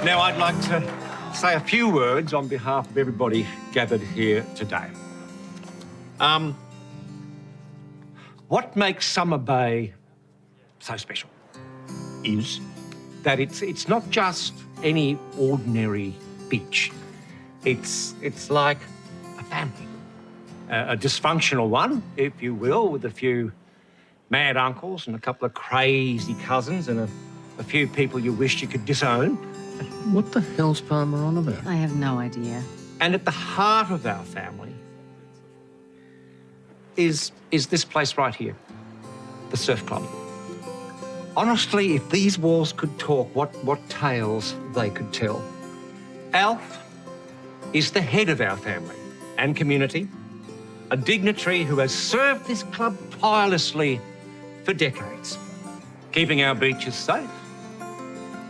Now, I'd like to say a few words on behalf of everybody gathered here today. What makes Summer Bay so special is that it's not just any ordinary beach. It's like a family, a dysfunctional one, if you will, with a few mad uncles and a couple of crazy cousins and a few people you wished you could disown. What the hell's Palmer on about? I have no idea. And at the heart of our family is this place right here, the Surf Club. Honestly, if these walls could talk, what tales they could tell. Alf is the head of our family and community, a dignitary who has served this club tirelessly for decades, keeping our beaches safe,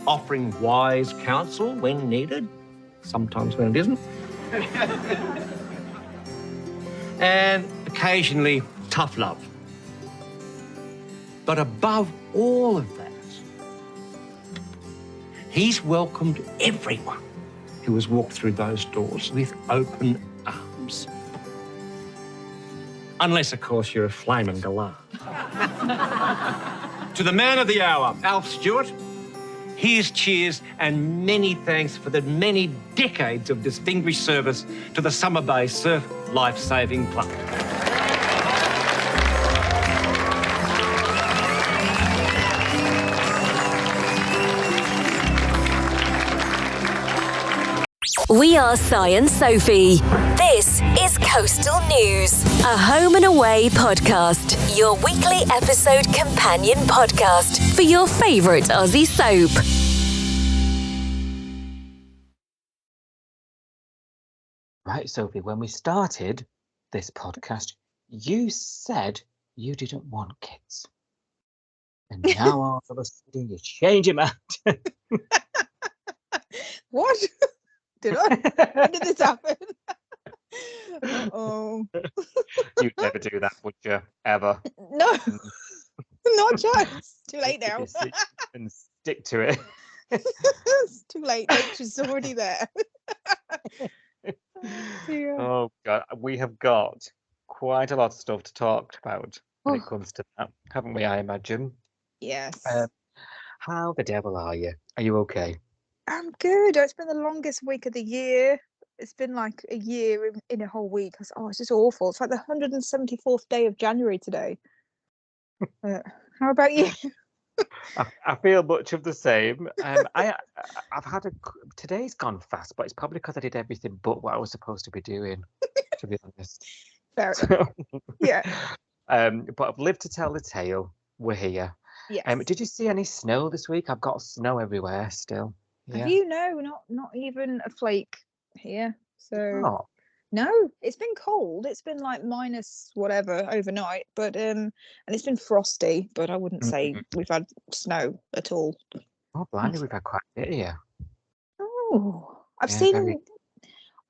offering wise counsel when needed, sometimes when it isn't, and occasionally tough love. But above all of that, he's welcomed everyone who has walked through those doors with open arms. Unless, of course, you're a flaming galah. To the man of the hour, Alf Stewart, here's cheers and many thanks for the many decades of distinguished service to the Summer Bay Surf Life-Saving Club. We are Si and Sophie. This is Coastal News, a home and away podcast, your weekly episode companion podcast for your favourite Aussie soap. Right, Sophie, when we started this podcast, you said you didn't want kids. And now all of a sudden you change your mind. What? Did I? When did this happen? Oh. You'd never do that, would you? Ever. No, not a chance. Too late now. And stick to it. It's too late. Nature's already there. Yeah. Oh, God. We have got quite a lot of stuff to talk about when it comes to that, haven't we, I imagine? Yes. How the devil are you? Are you okay? I'm good. It's been the longest week of the year. It's been like a year in a whole week. It's just awful. It's like the 174th day of January today. How about you? I feel much of the same. I've had today's gone fast, but it's probably because I did everything but what I was supposed to be doing, to be honest. Fair enough. Yeah. But I've lived to tell the tale. We're here. Yes. Did you see any snow this week? I've got snow everywhere still. Yeah. Have you? No, not even a flake here. So Oh, no, it's been cold. It's been like minus whatever overnight, but and it's been frosty. But I wouldn't say we've had snow at all. oh, blimey, we've had quite a bit here. Oh, I've Yeah,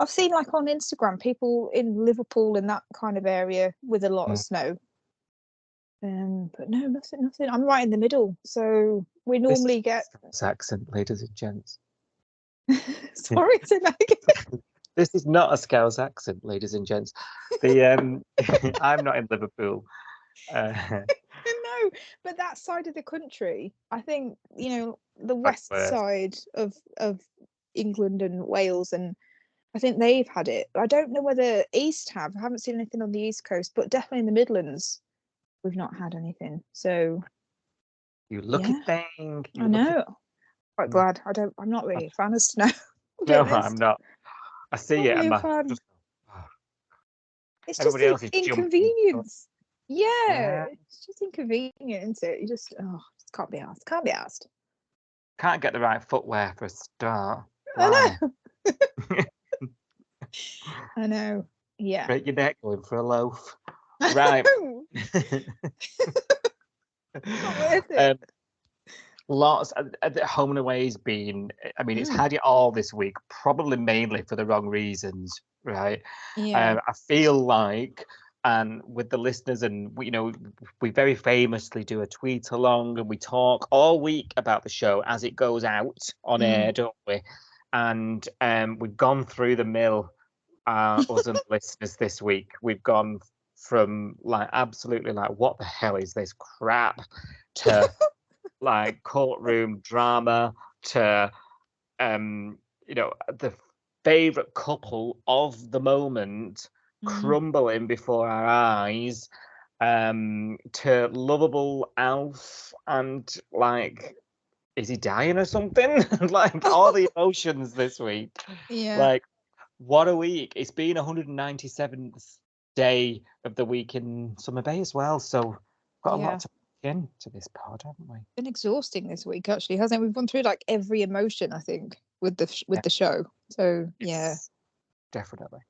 seen like on Instagram people in Liverpool in that kind of area with a lot of snow. But no, nothing. I'm right in the middle, so we normally get. This accent, ladies and gents. Sorry, say that again. This is not a Scouse accent, ladies and gents. The I'm not in Liverpool. No, but that side of the country, I think, the west side of England and Wales, and I think they've had it. I don't know whether East have. I haven't seen anything on the East Coast, but definitely in the Midlands, we've not had anything. So You lucky thing. I know. Quite glad. I'm not really a fan of snow. No, I'm not. I see it. Really And a fan. It's just everybody else an is jumping. inconvenience. Yeah, Yeah. it's just inconvenient, isn't it? You just just can't be asked. Can't be asked. Can't get the right footwear for a start. I know. I know. Yeah. Break your neck going for a loaf. Right. Not worth it. Lots of home and away's been, I mean, it's had it all this week, probably mainly for the wrong reasons, right? Yeah. I feel like and with the listeners, and we very famously do a tweet along, and we talk all week about the show as it goes out on air, don't we? And we've gone through the mill, us and the listeners this week. We've gone from like absolutely like what the hell is this crap to like courtroom drama to the favorite couple of the moment crumbling before our eyes, to lovable Alf and like, is he dying or something? Like all the emotions this week. Yeah. Like, what a week. It's been 197th day of the week in Summer Bay as well. So got a lot to put into this pod, haven't we? Been exhausting this week, actually, hasn't it? We've gone through like every emotion, I think, with the show. So yeah, definitely.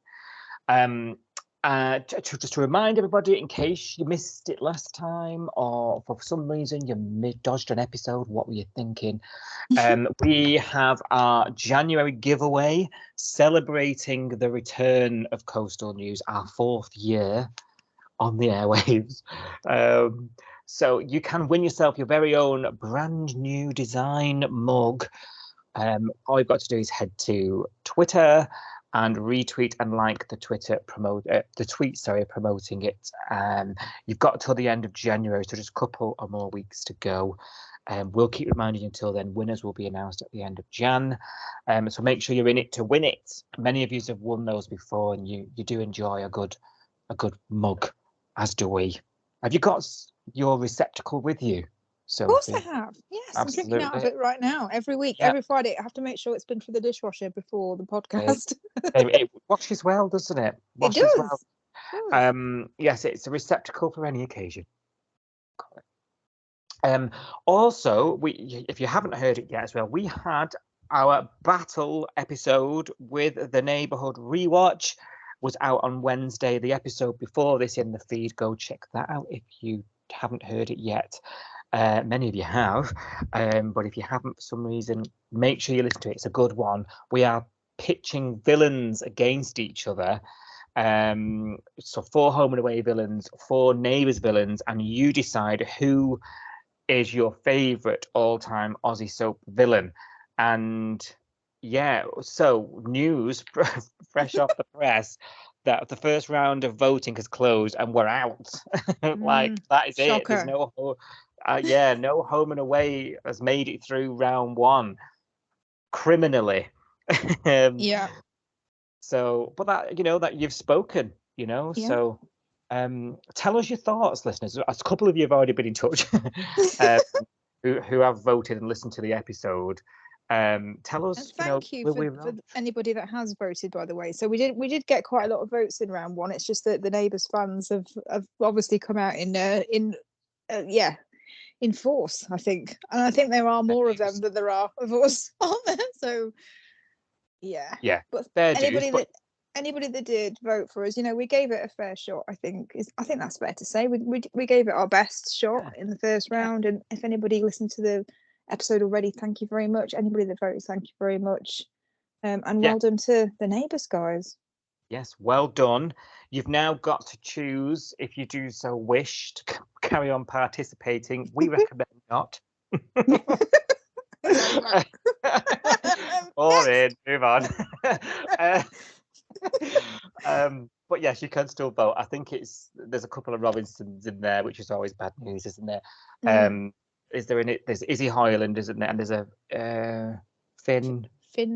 Just to remind everybody, in case you missed it last time, or for some reason you dodged an episode, what were you thinking? We have our January giveaway celebrating the return of Coastal News, our 4th year on the airwaves. So you can win yourself your very own brand new design mug. All you've got to do is head to Twitter and retweet and like the tweet promoting it. You've got till the end of January, so just a couple or more weeks to go. We'll keep reminding you until then. Winners will be announced at the end of Jan. So make sure you're in it to win it. Many of you have won those before, and you do enjoy a good mug, as do we. Have you got your receptacle with you? So, of course I have. Yes, absolutely. I'm drinking out of it right now. Every week, every Friday, I have to make sure it's been through the dishwasher before the podcast. It washes well, doesn't it? Washes it does. Well. Yes, it's a receptacle for any occasion. Also, if you haven't heard it yet as well, we had our battle episode with the Neighbourhood Rewatch. Was out on Wednesday. The episode before this in the feed. Go check that out if you haven't heard it yet. Many of you have, but if you haven't for some reason, make sure you listen to it. It's a good one. We are pitching villains against each other. So 4 home and away villains, 4 neighbours villains, and you decide who is your favourite all-time Aussie soap villain. And yeah, so news fresh off the press that the first round of voting has closed and we're out. Like, that is shocker. It. There's no no home and away has made it through round 1 criminally. Yeah. So, but that you've spoken, so tell us your thoughts, listeners. A couple of you have already been in touch who have voted and listened to the episode. Tell us. And thank you for anybody that has voted, by the way. So we did get quite a lot of votes in round 1. It's just that the Neighbours fans have obviously come out in force, I think, and I think there are more of them than there are of us, aren't there? So yeah. But anybody that did vote for us, we gave it a fair shot. I think that's fair to say. We gave it our best shot in the first round, and if anybody listened to the episode already, thank you very much. Anybody that voted, thank you very much, and well done to the Neighbours guys. Yes, well done. You've now got to choose, if you do so wish, to carry on participating. We recommend not. Boring, move on. But yes, you can still vote. I think there's a couple of Robinsons in there, which is always bad news, isn't there? Is there in it? There's Izzy Hoyland, isn't there? And there's a Finn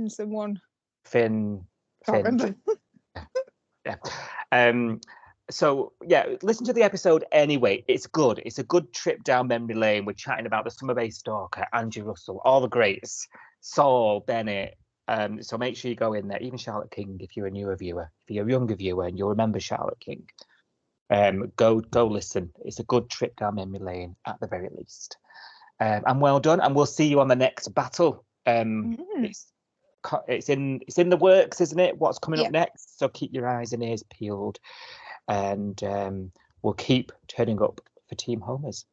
someone. Finn. Remember. Yeah. So yeah, listen to the episode anyway. It's good. It's a good trip down memory lane. We're chatting about the Summer Bay Stalker, Angie Russell, all the greats, Saul Bennett. So make sure you go in there. Even Charlotte King, if you're a newer viewer, if you're a younger viewer and you'll remember Charlotte King, go listen. It's a good trip down memory lane at the very least. And well done. And we'll see you on the next battle. It's in the works, isn't it? What's coming up next? So keep your eyes and ears peeled, and we'll keep turning up for Team Homers.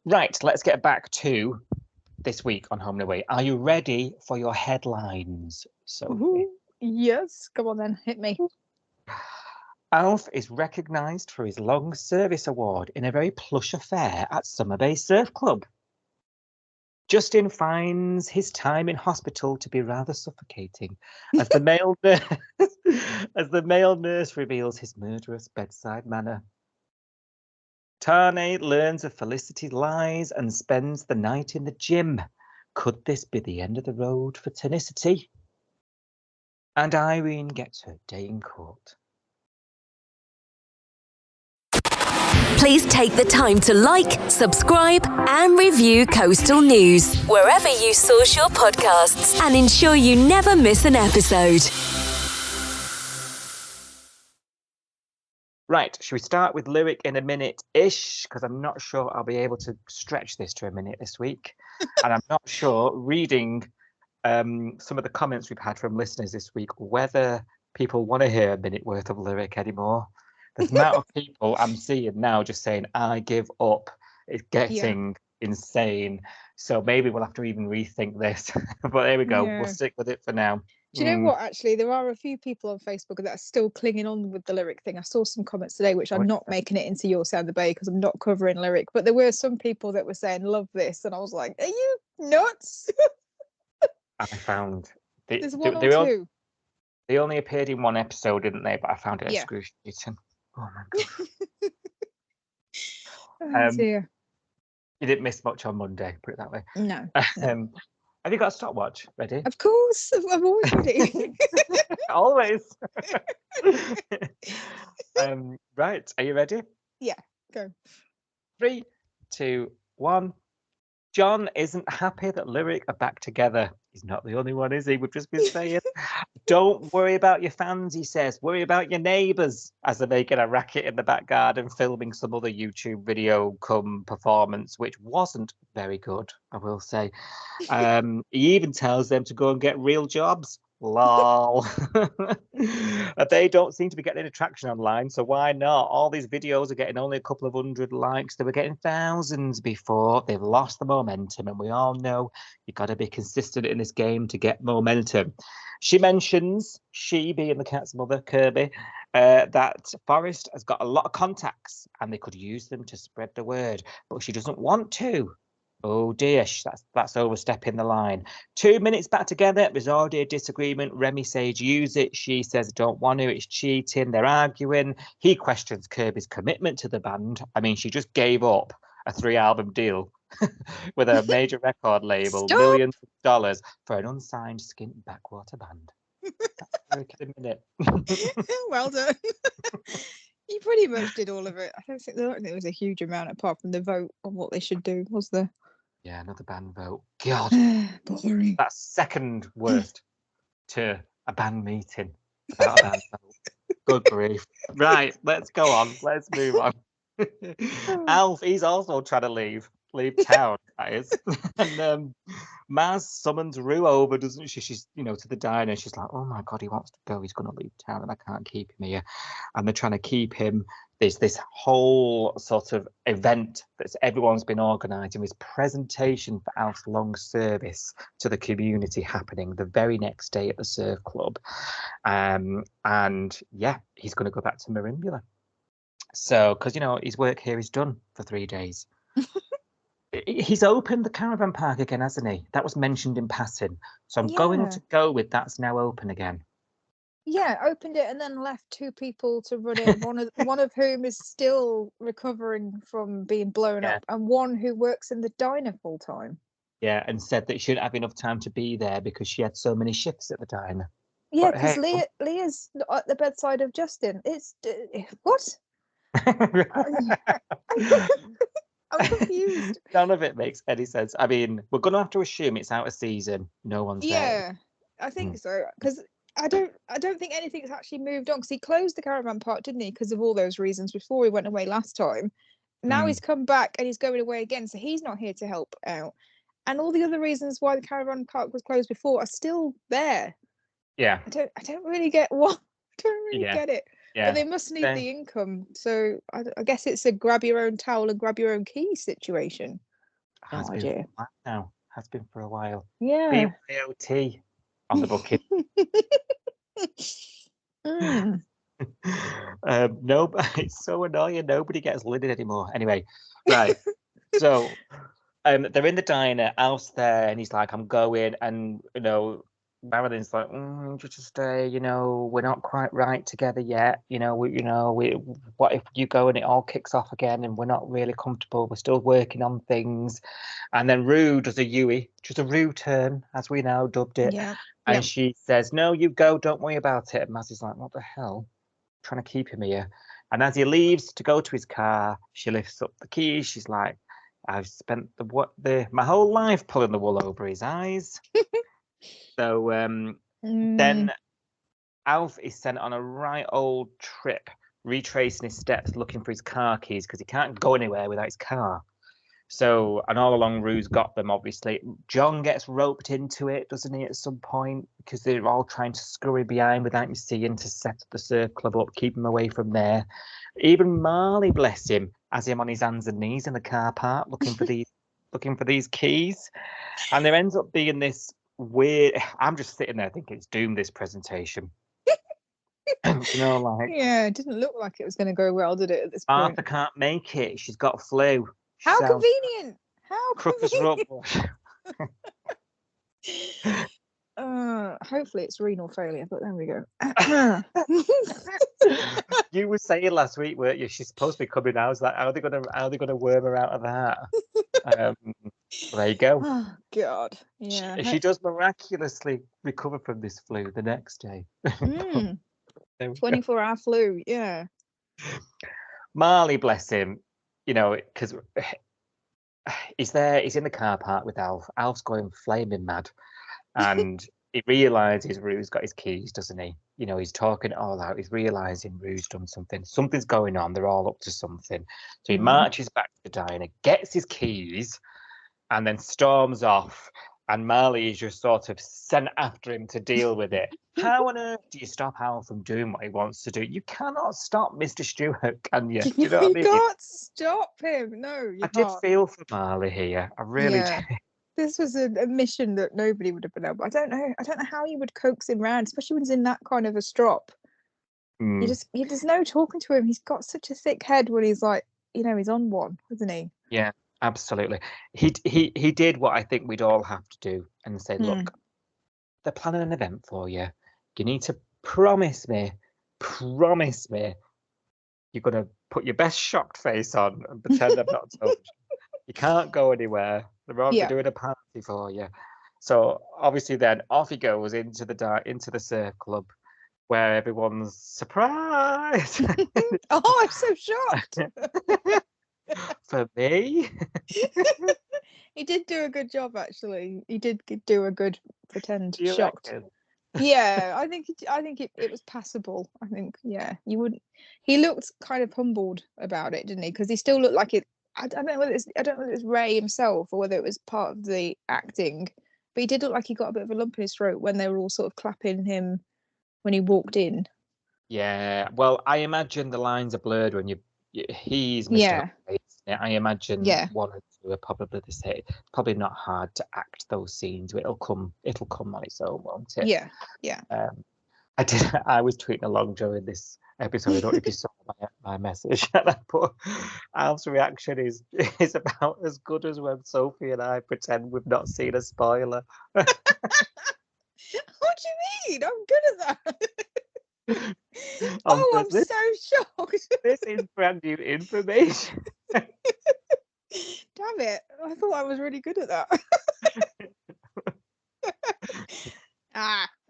Right, let's get back to this week on Home and Away. Are you ready for your headlines, Sophie? Yes, come on then, hit me. Alf is recognised for his long service award in a very plush affair at Summer Bay Surf Club. Justin finds his time in hospital to be rather suffocating as the male nurse reveals his murderous bedside manner. Tane learns of Felicity's lies and spends the night in the gym. Could this be the end of the road for Tonicity? And Irene gets her day in court. Please take the time to like, subscribe, and review Coastal News wherever you source your podcasts and ensure you never miss an episode. Right, should we start with Lyric in a minute-ish? Because I'm not sure I'll be able to stretch this to a minute this week. And I'm not sure, reading some of the comments we've had from listeners this week, whether people want to hear a minute worth of Lyric anymore. The amount of people I'm seeing now just saying, I give up. It's getting insane. So maybe we'll have to even rethink this. But there we go. Yeah. We'll stick with it for now. Do you know what, actually? There are a few people on Facebook that are still clinging on with the Lyric thing. I saw some comments today, which I'm not making it into Your Sound the Bay because I'm not covering Lyric. But there were some people that were saying, love this. And I was like, are you nuts? I found... There's one or two. They only appeared in one episode, didn't they? But I found it excruciating. Oh my god. Dear. You didn't miss much on Monday, put it that way. No. Have you got a stopwatch ready? Of course, I'm always ready. Always. Right, are you ready? Yeah, go. 3, 2, 1. John isn't happy that Lyric are back together. He's not the only one, is he? We've just been saying. Don't worry about your fans, he says. Worry about your neighbours, as they're making a racket in the back garden, filming some other YouTube video come performance, which wasn't very good, I will say. He even tells them to go and get real jobs. Lol. They don't seem to be getting any traction online, so why not? All these videos are getting only a couple of 100 likes. They were getting thousands before. They've lost the momentum, and we all know you've got to be consistent in this game to get momentum. She mentions, she being the cat's mother, Kirby, that Forrest has got a lot of contacts and they could use them to spread the word, but she doesn't want to. Oh dear, that's overstepping the line. 2 minutes back together, there's already a disagreement. Remy says use it. She says don't want to. It's cheating. They're arguing. He questions Kirby's commitment to the band. I mean, she just gave up a 3-album deal with a major record label, millions of dollars for an unsigned skint backwater band. That's a minute. Well done. You pretty much did all of it. I don't think there was a huge amount apart from the vote on what they should do, was there? Yeah, another band vote. God, boring. That's second worst to a band meeting about a band vote. Good grief. Right, let's go on. Let's move on. Alf, he's also trying to leave town, that is. And Maz summons Rue over, doesn't she? She's, to the diner. She's like, oh my God, he wants to go. He's going to leave town and I can't keep him here. And they're trying to keep him. There's this whole sort of event that everyone's been organising, this presentation for Alf's long service to the community happening the very next day at the surf club. And yeah, he's going to go back to Merimbula. So, because, his work here is done for 3 days. He's opened the caravan park again, hasn't he? That was mentioned in passing. So I'm going to go with that's now open again. Yeah, opened it and then left 2 people to run it. One of whom is still recovering from being blown up, and one who works in the diner full time. Yeah, and said that she didn't have enough time to be there because she had so many shifts at the diner. Yeah, because Leah's at the bedside of Justin. It's what? I'm confused. None of it makes any sense. I mean, we're going to have to assume it's out of season. No one's there. Yeah, I think so. Because I don't think anything's actually moved on. Because he closed the caravan park, didn't he? Because of all those reasons before he went away last time. Now he's come back and he's going away again, so he's not here to help out. And all the other reasons why the caravan park was closed before are still there. Yeah. I don't really get what. I don't really get it. Yeah. But they must need the income, so I guess it's a grab your own towel and grab your own key situation. Has been for a while now. Has been for a while. Yeah. BYOT on the booking. No, it's so annoying. Nobody gets lidded anymore. Anyway, right. So they're in the diner. Alf's there, and he's like, "I'm going," and Marilyn's like, "Just to stay. We're not quite right together yet. We what if you go and it all kicks off again, and we're not really comfortable. We're still working on things." And then Rue does a Yui, just a Rue turn, as we now dubbed it. Yeah. And she says, "No, you go. Don't worry about it." And Maz is like, "What the hell? Trying to keep him here." And as he leaves to go to his car, she lifts up the keys. She's like, "I've spent my whole life pulling the wool over his eyes." So then Alf is sent on a right old trip, retracing his steps, looking for his car keys because he can't go anywhere without his car. So, and all along, Rue's got them, obviously. John gets roped into it, doesn't he, at some point? Because they're all trying to scurry behind without him seeing to set the surf club up, keep him away from there. Even Marley, bless him, has him on his hands and knees in the car park looking for these keys. And there ends up being this weird... I'm just sitting there thinking it's doomed, this presentation. Yeah, it didn't look like it was going to go well, did it, at this point? Martha can't make it. She's got flu. How convenient! How convenient! Hopefully it's renal failure, but there we go. You were saying last week, weren't you? She's supposed to be coming out. I was like, how are they gonna worm her out of that? There you go. Oh God, yeah. She does miraculously recover from this flu the next day. 24-hour flu, yeah. Marley, bless him, because he's in the car park with Alf. Alf's going flaming mad, and he realizes Rue's got his keys, doesn't he? He's talking it all out. He's realizing Rue's done something. Something's going on. They're all up to something. So he marches back to the diner, gets his keys, and then storms off. And Marley is just sort of sent after him to deal with it. How on earth do you stop Al from doing what he wants to do? You cannot stop Mr. Stewart, can you? You know what I mean? Can't stop him. No, you can't. Did feel for Marley here. I really did. This was a mission that nobody would have been able. I don't know how you would coax him round, especially when he's in that kind of a strop. There's no talking to him. He's got such a thick head when he's like, he's on one, isn't he? Yeah, absolutely. He did what I think we'd all have to do and say, look, they're planning an event for you. You need to promise me you're going to put your best shocked face on and pretend I've not told you. You can't go anywhere. They're already doing a party for you. So obviously then off he goes into the surf club where everyone's surprised. Oh, I'm so shocked. For me. He did do a good job, actually. He did do a good pretend shocked. Yeah, I think it was passable. I think, you wouldn't. He looked kind of humbled about it, didn't he? Because he still looked like it. I don't know whether it was Ray himself or whether it was part of the acting, but he did look like he got a bit of a lump in his throat when they were all sort of clapping him when he walked in. Yeah, well, I imagine the lines are blurred when he's Mr. I imagine one or two are probably the same. It's probably not hard to act those scenes. It'll come on its own, won't it? Yeah. I was tweeting along during this episode. I don't know if you saw my message. And I put Alf's reaction is about as good as when Sophie and I pretend we've not seen a spoiler. What do you mean? I'm good at that. I'm so shocked. This is brand new information. Damn it. I thought I was really good at that.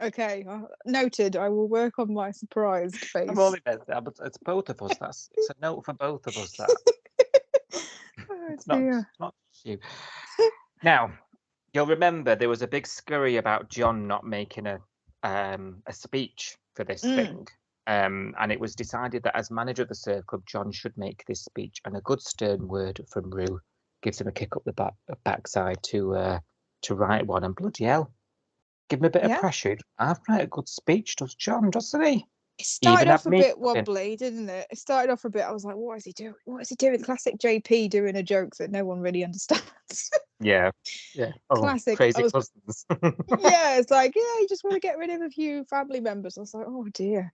Okay. Noted. I will work on my surprised face. I'm only messed up, but it's both of us. It's a note for both of us. That. It's not you. Now, you'll remember there was a big scurry about John not making a speech for this thing. And it was decided that as manager of the surf club, John should make this speech, and a good stern word from Rue gives him a kick up the backside to write one. And bloody hell, give him a bit of pressure. I've write a good speech, does John, doesn't he? It started off a bit wobbly, didn't it? It started off a bit. I was like, what is he doing? What is he doing? Classic JP doing a joke that no one really understands. Yeah. Oh, classic. Crazy cousins. Yeah, it's like, you just want to get rid of a few family members. I was like, oh dear.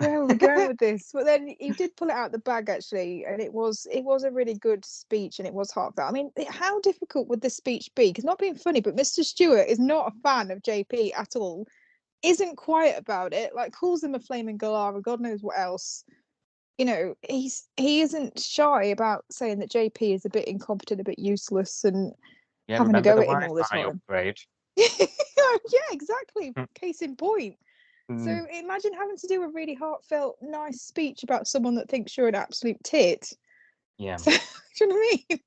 where are we going with this? But then he did pull it out the bag actually, and it was a really good speech, and it was heartfelt. I mean, how difficult would this speech be? Because not being funny, but Mr. Stewart is not a fan of JP at all. Isn't quiet about it. Like calls him a flaming galah, God knows what else. You know, he isn't shy about saying that JP is a bit incompetent, a bit useless, and having to go at him all the time. Upgrade. Yeah, exactly. Case in point. So Mm. imagine having to do a really heartfelt, nice speech about someone that thinks you're an absolute tit. Yeah. So, do you know what I mean?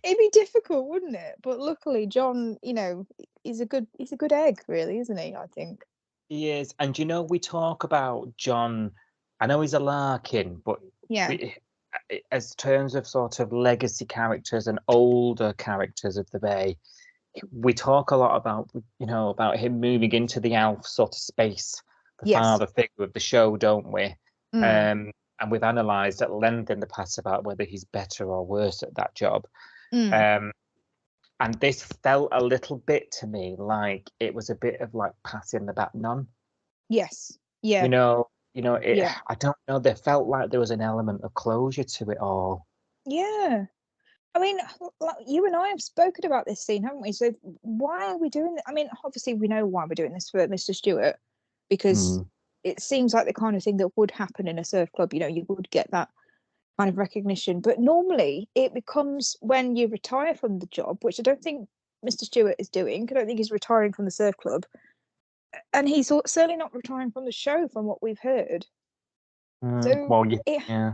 It'd be difficult, wouldn't it? But luckily, John, you know, he's a good egg, really, isn't he? I think. He is. And you know, we talk about John. I know he's a Larkin, but Yeah. as terms of sort of legacy characters and older characters of the Bay, we talk a lot about, you know, about him moving into the Alf sort of space, the Yes. father figure of the show, don't we? Mm. And we've analysed at length in the past about whether he's better or worse at that job. Mm. And this felt a little bit to me like it was a bit of like passing the baton on. Yes. Yeah. You know, it, Yeah. I don't know. There felt like there was an element of closure to it all. Yeah. I mean, like, you and I have spoken about this scene, haven't we? So why are we doing this? I mean, obviously we know why we're doing this for Mr. Stewart, because it seems like the kind of thing that would happen in a surf club. You know, you would get that kind of recognition. But normally it becomes when you retire from the job, which I don't think Mr. Stewart is doing. I don't think he's retiring from the surf club. And he's certainly not retiring from the show, from what we've heard. So Well, yeah.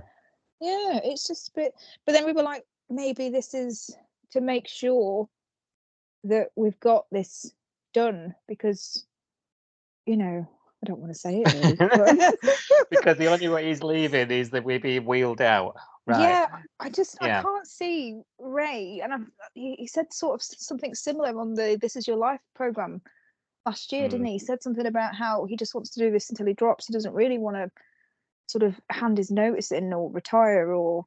Yeah, it's just a bit. But then we were like, maybe this is to make sure that we've got this done, because, you know, I don't want to say it really. But... because the only way he's leaving is that we're being wheeled out. Right. Yeah, I can't see Ray, and he said sort of something similar on the This Is Your Life program last year, didn't he? He said something about how he just wants to do this until he drops. He doesn't really want to sort of hand his notice in or retire, or,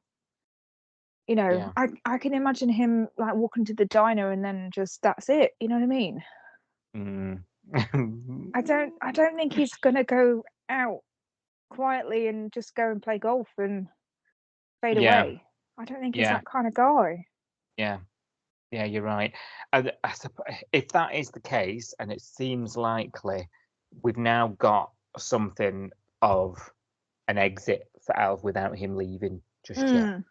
you know, I can imagine him like walking to the diner and then just that's it. You know what I mean? I don't think he's gonna go out quietly and just go and play golf and fade away. I don't think he's that kind of guy. Yeah, you're right. If that is the case, and it seems likely, we've now got something of an exit for Alf without him leaving just yet.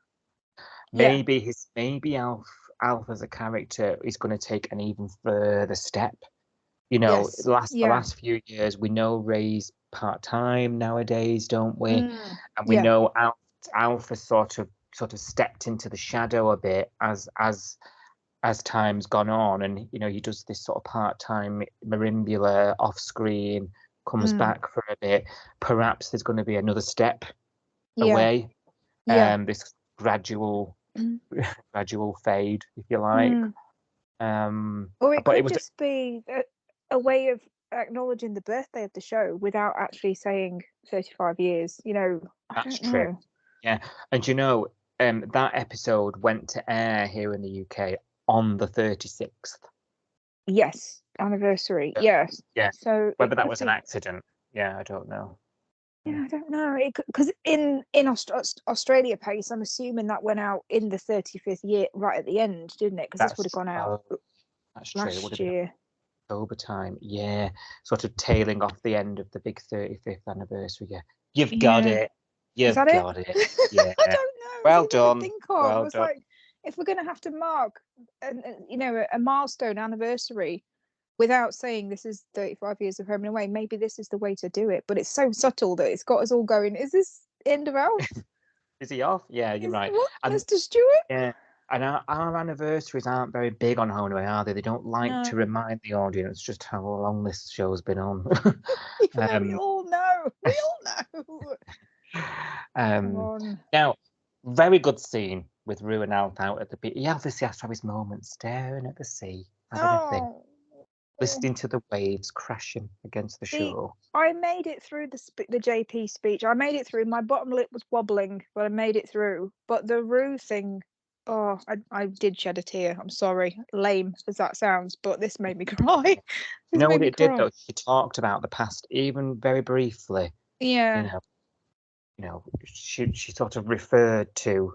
Maybe Alf as a character is going to take an even further step. You know, the last few years, we know Ray's part-time nowadays, don't we? And we know Alf has sort of stepped into the shadow a bit as time's gone on, and you know, he does this sort of part-time Marimbula off screen, comes back for a bit. Perhaps there's going to be another step away. This gradual fade, if you like. Or it could just be a way of acknowledging the birthday of the show without actually saying 35 years. You know, that's true. Yeah, and you know, that episode went to air here in the UK on the 36th. Yes, anniversary. Yes. Yeah. So whether that was an accident, I don't know. Yeah, I don't know. Because in Australia Pace, I'm assuming that went out in the 35th year, right at the end, didn't it? Because this would have gone out last year. October time, sort of tailing off the end of the big 35th anniversary. Yeah, you've got it. You've got it. Yeah. I don't know. Well done. I was like, if we're going to have to mark, a milestone anniversary without saying this is 35 years of Home and Away, maybe this is the way to do it. But it's so subtle that it's got us all going, is this end of Alf? Is he off? Yeah, you're right. What, Mr. Stewart? Yeah. And our anniversaries aren't very big on Home and Away, are they? They don't like to remind the audience just how long this show's been on. We all know. Now, very good scene with Roo and Alf out at the beach. He obviously has to have his moment staring at the sea, listening to the waves crashing against the shore. I made it through the JP speech. I made it through. My bottom lip was wobbling, but I made it through. But the Roo thing, I did shed a tear. I'm sorry, lame as that sounds, but this made me cry. You know what it did though? She talked about the past, even very briefly. Yeah. You know, she sort of referred to,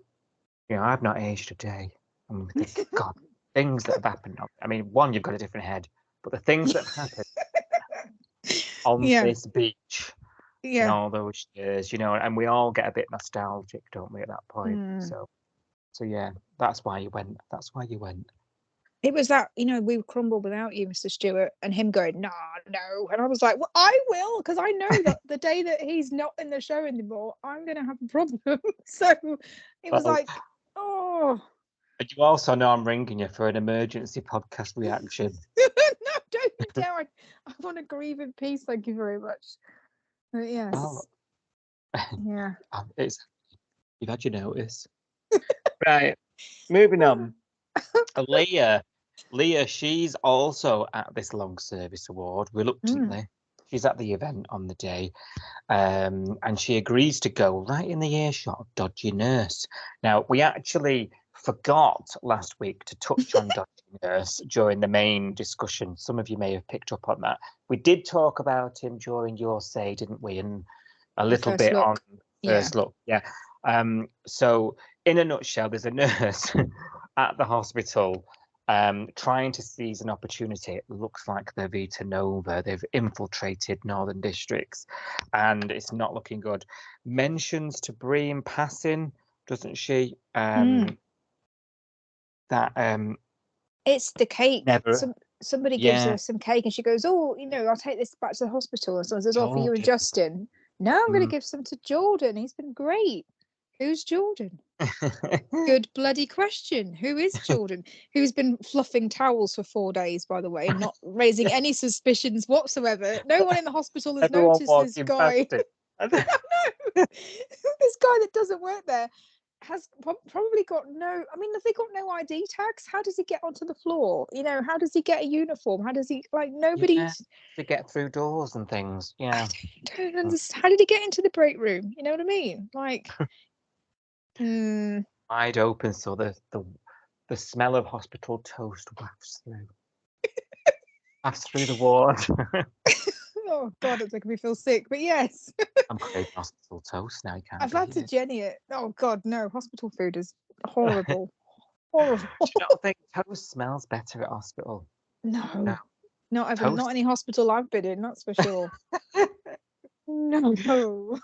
I've not aged a day. And we think, God, things that have happened. I mean, one, you've got a different head, but the things that have happened on this beach in all those years, and we all get a bit nostalgic, don't we, at that point? So yeah, that's why you went. It was that, we would crumble without you, Mr. Stewart, and him going, no. And I was like, well, I will, because I know that the day that he's not in the show anymore, I'm going to have a problem. So it was like, oh. But you also know I'm ringing you for an emergency podcast reaction. No, don't you dare. I want to grieve in peace. Thank you very much. But yes. Oh. Yeah. You've had your notice. Right. Moving on. Leah, she's also at this long service award, reluctantly. She's at the event on the day, and she agrees to go right in the earshot of Dodgy Nurse. Now, we actually forgot last week to touch on Dodgy Nurse during the main discussion. Some of you may have picked up on that. We did talk about him during Your Say, didn't we? And a little bit on First Look. Yeah. So, in a nutshell, there's a nurse at the hospital trying to seize an opportunity. It looks like they're Vita Nova. They've infiltrated Northern Districts, and it's not looking good. Mentions to Brie in passing, doesn't she? That it's the cake. Never. Somebody gives her some cake, and she goes, "Oh, I'll take this back to the hospital." And someone says, "Oh, for you and Justin." No, I'm going to give some to Jordan. He's been great. Who's Jordan? Good bloody question. Who is Jordan? Who's been fluffing towels for 4 days, by the way, and not raising any suspicions whatsoever. No one in the hospital has noticed this guy. No, this guy that doesn't work there has probably got no. I mean, have they got no ID tags? How does he get onto the floor? How does he get a uniform? How does he nobody to get through doors and things? Yeah, I don't understand. How did he get into the break room? You know what I mean? Wide open, so the smell of hospital toast wafts through the ward. Oh God, it's making me feel sick. But yes, I'm craving hospital toast now. You can't. I've had to Jenny it. Oh God, no! Hospital food is horrible. Horrible. Do you not think toast smells better at hospital? No. Not any hospital I've been in. That's for sure. No.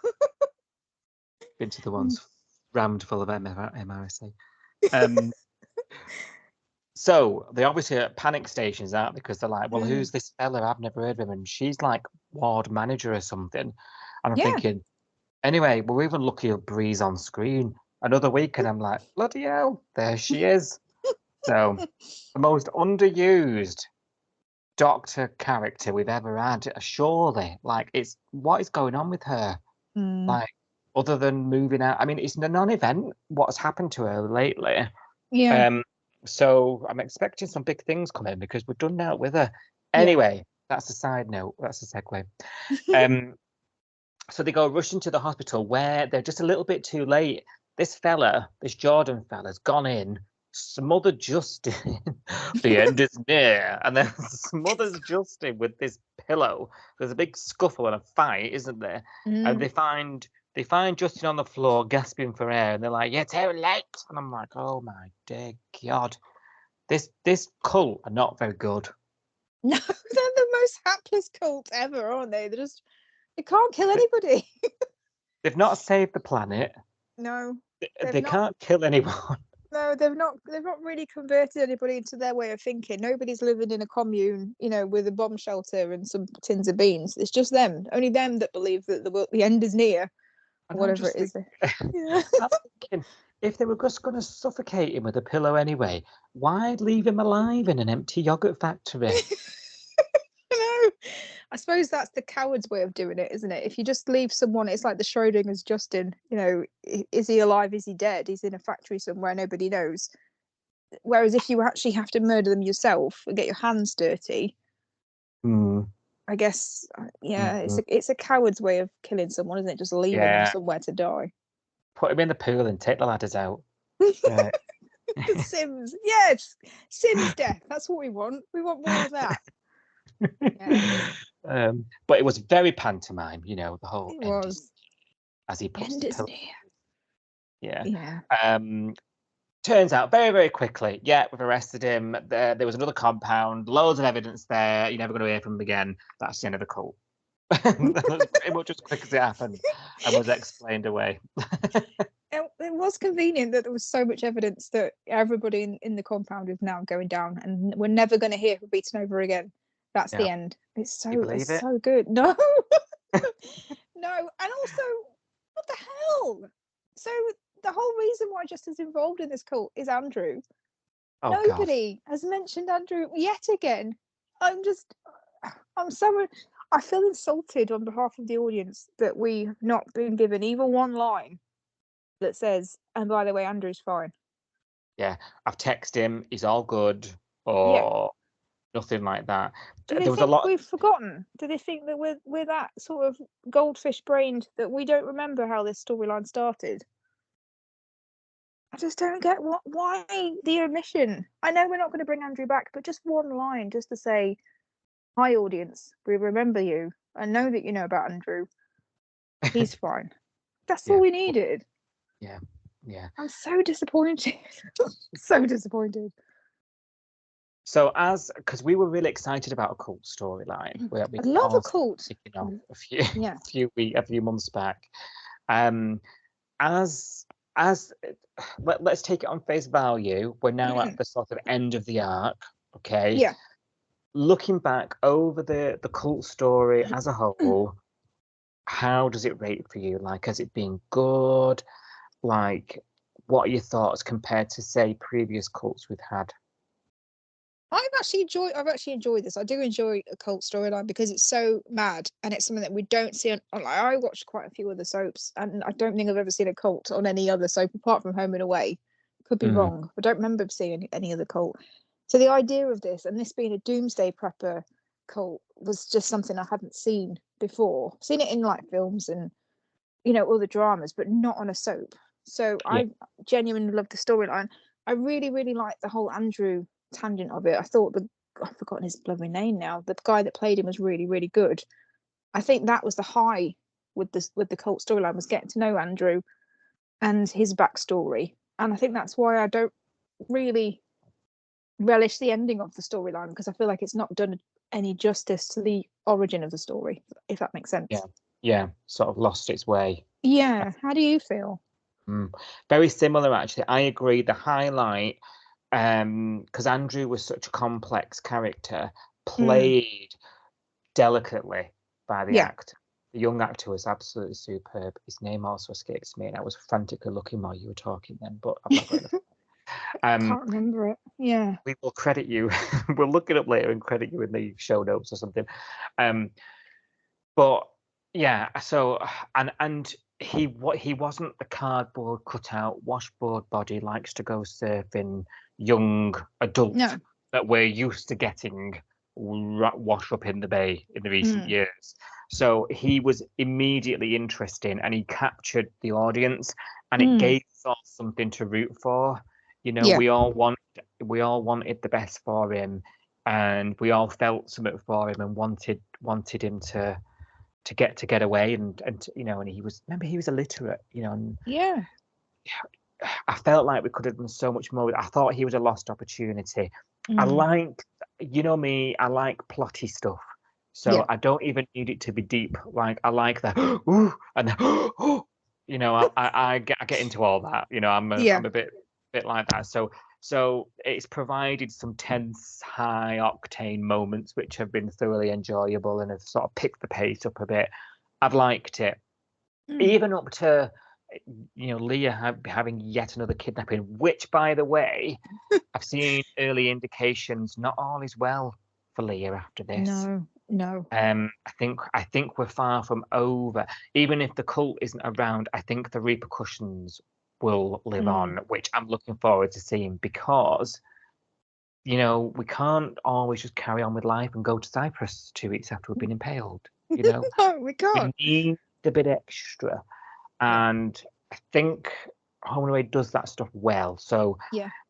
Been to the ones rammed full of MRSA. So they obviously at panic stations, aren't they? Because they're like, well, who's this fella? I've never heard of him. And she's like ward manager or something. And I'm thinking, anyway, we're even lucky Bree's on screen another week. And I'm like, bloody hell, there she is. So the most underused doctor character we've ever had, surely. What is going on with her? Other than moving out. I mean, it's a non-event what's happened to her lately. Yeah. So I'm expecting some big things coming because we're done now with her. Anyway, that's a side note. That's a segue. So they go rushing to the hospital where they're just a little bit too late. This Jordan fella's gone in, smothered Justin. The end is near. And then smothers Justin with this pillow. There's a big scuffle and a fight, isn't there? And they find Justin on the floor gasping for air, and they're like, "You're too late." And I'm like, "Oh my dear God, this cult are not very good." No, they're the most hapless cult ever, aren't they? They can't kill anybody. They've not saved the planet. No, they can't kill anyone. No, they've not really converted anybody into their way of thinking. Nobody's living in a commune, with a bomb shelter and some tins of beans. It's just them, only them that believe that the end is near. Whatever it is. I'm thinking, if they were just going to suffocate him with a pillow anyway, why leave him alive in an empty yogurt factory? I suppose that's the coward's way of doing it, isn't it? If you just leave someone, it's like the Schrodinger's Justin. Is he alive? Is he dead? He's in a factory somewhere, nobody knows. Whereas if you actually have to murder them yourself and get your hands dirty, I guess, it's a coward's way of killing someone, isn't it? Just leaving them somewhere to die. Put him in the pool and take the ladders out. Right. Sims, yes, Sims death. That's what we want. We want more of that. But it was very pantomime, the whole. It was. as he The puts end the isn't pill. here. Yeah. Yeah. Turns out very, very quickly, yeah, we've arrested him. There was another compound, loads of evidence there. You're never going to hear from him again. That's the end of the cult. That's pretty much as quick as it happened and was explained away. It was convenient that there was so much evidence that everybody in the compound is now going down, and we're never going to hear from Beaten Over again. That's the Yeah. end. It's You believe it? so good. No, no, and also, what the hell? So the whole reason why Justin's involved in this cult is Andrew. Oh, God. Nobody has mentioned Andrew yet again. I'm so. I feel insulted on behalf of the audience that we have not been given even one line that says, and by the way, Andrew's fine. Yeah, I've texted him. He's all good, Yeah. or nothing like that. Do they There was a think lot. we've forgotten? Do they think that we're that sort of goldfish brained that we don't remember how this storyline started? I just don't get why the omission. I know we're not going to bring Andrew back, but just one line, just to say, "Hi, audience, we remember you. I know that you know about Andrew. He's fine." That's Yeah. all we needed. Yeah, yeah. I'm so disappointed. So disappointed. So because we were really excited about a cult storyline, we I love a all cult. kicking off Yeah. a few months back. As let's take it on face value. We're now at the sort of end of the arc. Okay. Yeah. Looking back over the cult story as a whole, how does it rate for you? Like, has it been good? Like, what are your thoughts compared to, say, previous cults we've had? I've actually enjoyed this. I do enjoy a cult storyline because it's so mad and it's something that we don't see on, like, I watched quite a few other soaps and I don't think I've ever seen a cult on any other soap apart from Home and Away. Could be wrong. I don't remember seeing any other cult. So the idea of this and this being a doomsday prepper cult was just something I hadn't seen before. I've seen it in like films and all the dramas, but not on a soap. So I genuinely love the storyline. I really, really like the whole Andrew tangent of it. I thought I've forgotten his bloody name now. The guy that played him was really, really good. I think that was the high with the cult storyline, was getting to know Andrew and his backstory. And I think that's why I don't really relish the ending of the storyline, because I feel like it's not done any justice to the origin of the story, if that makes sense. Yeah, sort of lost its way. Yeah. How do you feel? Very similar, actually. I agree. The highlight, because Andrew was such a complex character, played delicately by the actor. The young actor was absolutely superb. His name also escapes me, and I was frantically looking while you were talking then, but I've not got enough. Can't remember it. Yeah. We will credit you. We'll look it up later and credit you in the show notes or something. But yeah, so and he wasn't the cardboard cutout washboard body likes to go surfing young adult that we're used to getting wash up in the bay in the recent years. So he was immediately interesting and he captured the audience and it gave us something to root for. We all wanted the best for him and we all felt something for him and wanted him to get away and he was illiterate, and I felt like we could have done so much more. I thought he was a lost opportunity. I like, me, I like plotty stuff. So I don't even need it to be deep. Like I like the ooh and the I get into all that. I'm a bit like that. So it's provided some tense, high octane moments which have been thoroughly enjoyable and have sort of picked the pace up a bit. I've liked it, even up to Leah having yet another kidnapping, which, by the way, I've seen early indications not all is well for Leah after this. No. I think we're far from over. Even if the cult isn't around, I think the repercussions will live on, which I'm looking forward to seeing, because we can't always just carry on with life and go to Cyprus 2 weeks after we've been impaled. No, we can't. We need a bit extra, and I think Home and Away does that stuff well. So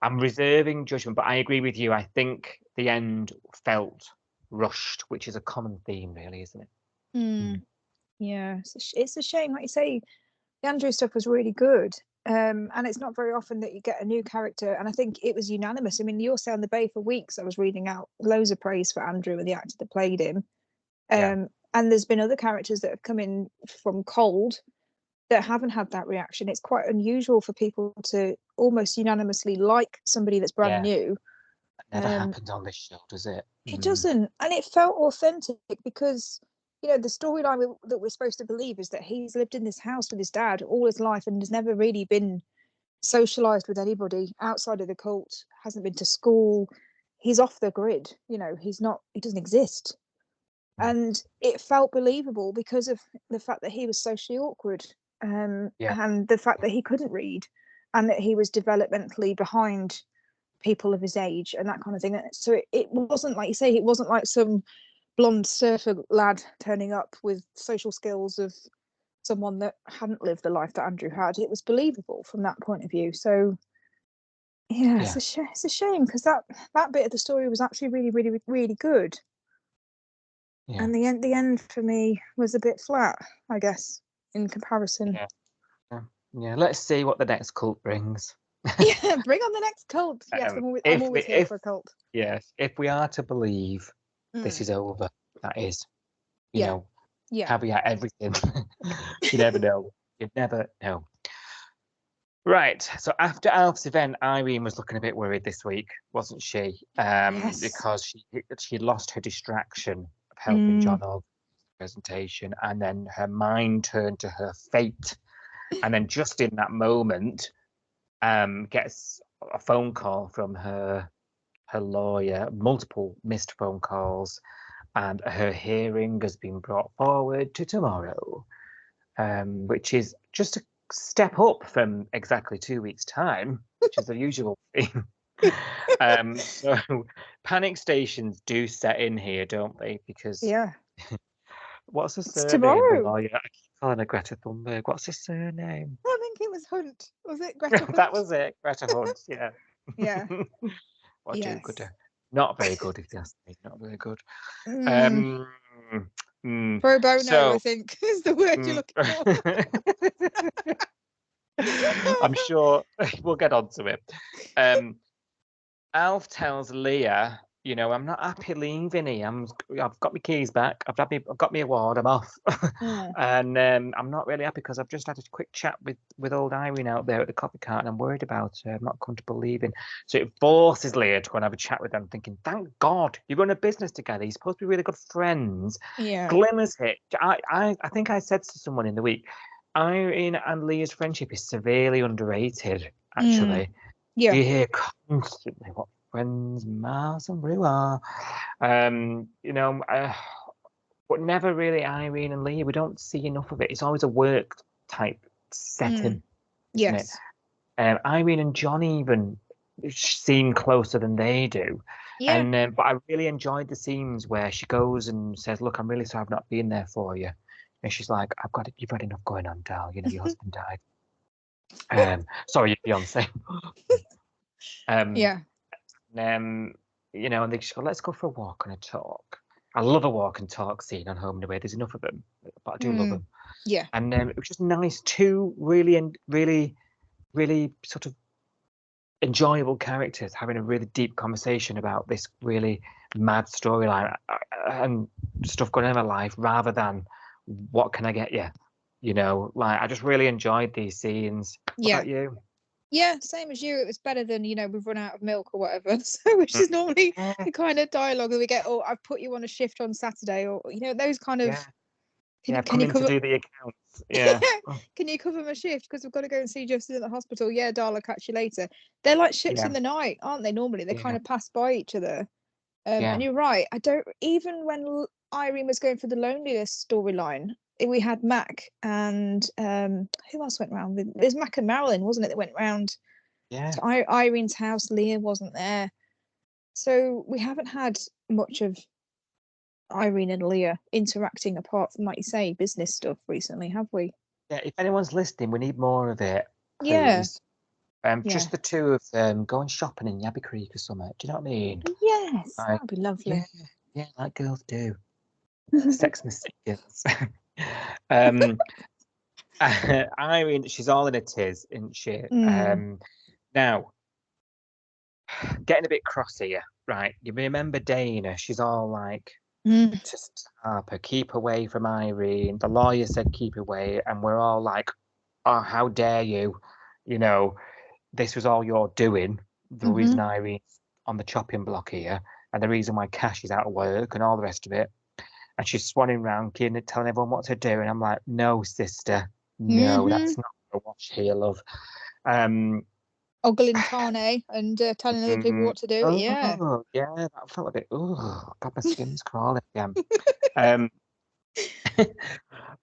I'm reserving judgment, but I agree with you. I think the end felt rushed, which is a common theme, really, isn't it? Yeah, it's a shame, like you say. The Andrew stuff was really good. And it's not very often that you get a new character, and I think it was unanimous. I mean, you'll say on the Bay for weeks I was reading out loads of praise for Andrew and the actor that played him. And there's been other characters that have come in from Cold that haven't had that reaction. It's quite unusual for people to almost unanimously like somebody that's brand new. It never happens on this show, does it? It doesn't, and it felt authentic because, you know, the storyline that we're supposed to believe is that he's lived in this house with his dad all his life and has never really been socialized with anybody outside of the cult, hasn't been to school, he's off the grid, you know, he doesn't exist. And it felt believable because of the fact that he was socially awkward, and the fact that he couldn't read, and that he was developmentally behind people of his age and that kind of thing. So it wasn't, like you say, it wasn't like some blonde surfer lad turning up with social skills of someone that hadn't lived the life that Andrew had. It was believable from that point of view. So it's a shame because that bit of the story was actually really, really, really good. Yeah. And the end for me was a bit flat, I guess, in comparison. Yeah. Let's see what the next cult brings. Yeah, bring on the next cult. Yes, I'm always here for a cult. Yes, if we are to believe this is over, that is, you know, caveat everything. You never know. You never know. Right. So after Alf's event, Irene was looking a bit worried this week, wasn't she? Because she lost her distraction of helping John Og's presentation, and then her mind turned to her fate. And then just in that moment, gets a phone call from her lawyer, multiple missed phone calls, and her hearing has been brought forward to tomorrow, which is just a step up from exactly 2 weeks' time, which is the usual thing. So panic stations do set in here, don't they? Because what's the surname? Tomorrow. The lawyer? I keep calling her Greta Thunberg. What's her surname? I think it was Hunt. Was it Greta Hunt? That was it, Greta Hunt. Yeah. Yeah. What a do-gooder. Not very good, if you ask me. Not very good. Pro bono, I think, is the word you're looking for. I'm sure we'll get on to it. Alf tells Leah, you know, I'm not happy leaving here. I've got my keys back. I've got my award. I'm off. And I'm not really happy because I've just had a quick chat with old Irene out there at the coffee cart, and I'm worried about her. I'm not comfortable leaving. So it forces Leah to go and have a chat with them, thinking, thank God you run a business together. You're supposed to be really good friends. Yeah. Glimmers hit. I think I said to someone in the week, Irene and Leah's friendship is severely underrated, actually. Yeah. You hear constantly what friends Mars and Rue are, you know, but never really Irene and Leah. We don't see enough of it. It's always a work type setting. Yes. Irene and John even seem closer than they do. Yeah. And but I really enjoyed the scenes where she goes and says, "Look, I'm really sorry I've not been there for you," and she's like, "You've had enough going on, Dal. You know, your husband died." Sorry, Beyonce. Yeah. You know, and they just go, let's go for a walk and a talk. I love a walk and talk scene on Home and Away. There's enough of them, but I do love them. Yeah. And it was just nice. Two really sort of enjoyable characters having a really deep conversation about this really mad storyline and stuff going on in my life, rather than what can I get you? You know, like I just really enjoyed these scenes. What about you? Yeah, same as you. It was better than, you know, we've run out of milk or whatever. So, which is normally the kind of dialogue that we get. Oh, I've put you on a shift on Saturday, or you know, those kind of. Can you cover to do the accounts? Yeah. Can you cover my shift because we've got to go and see Justin at the hospital? Yeah, darling, I'll catch you later. They're like ships in the night, aren't they? Normally, they kind of pass by each other. And you're right. I don't even when Irene was going for the loneliness storyline. We had Mac and who else went round? There's Mac and Marilyn, wasn't it? That went round to Irene's house. Leah wasn't there, so we haven't had much of Irene and Leah interacting apart from, like you say, business stuff recently, have we? Yeah. If anyone's listening, we need more of it. Please. Just the two of them going shopping in Yabby Creek or something. Do you know what I mean? Yes, that'd be lovely. Yeah, like girls do. Sex and the City girls. Irene, she's all in a tiz, isn't she? Mm. Now, getting a bit cross here, right? You remember Dana? She's all like, Mm. just Harper, keep away from Irene. The lawyer said keep away, and we're all like, oh, how dare you? You know, this was all you're doing. The reason Irene's on the chopping block here, and the reason why Cash is out of work, and all the rest of it. And she's swanning around, telling everyone what to do, and I'm like, no, sister, no, that's not gonna wash here, love. Ogling Tane and telling other people what to do. Yeah. Oh, yeah, that felt a bit. Oh, God, my skin's crawling again.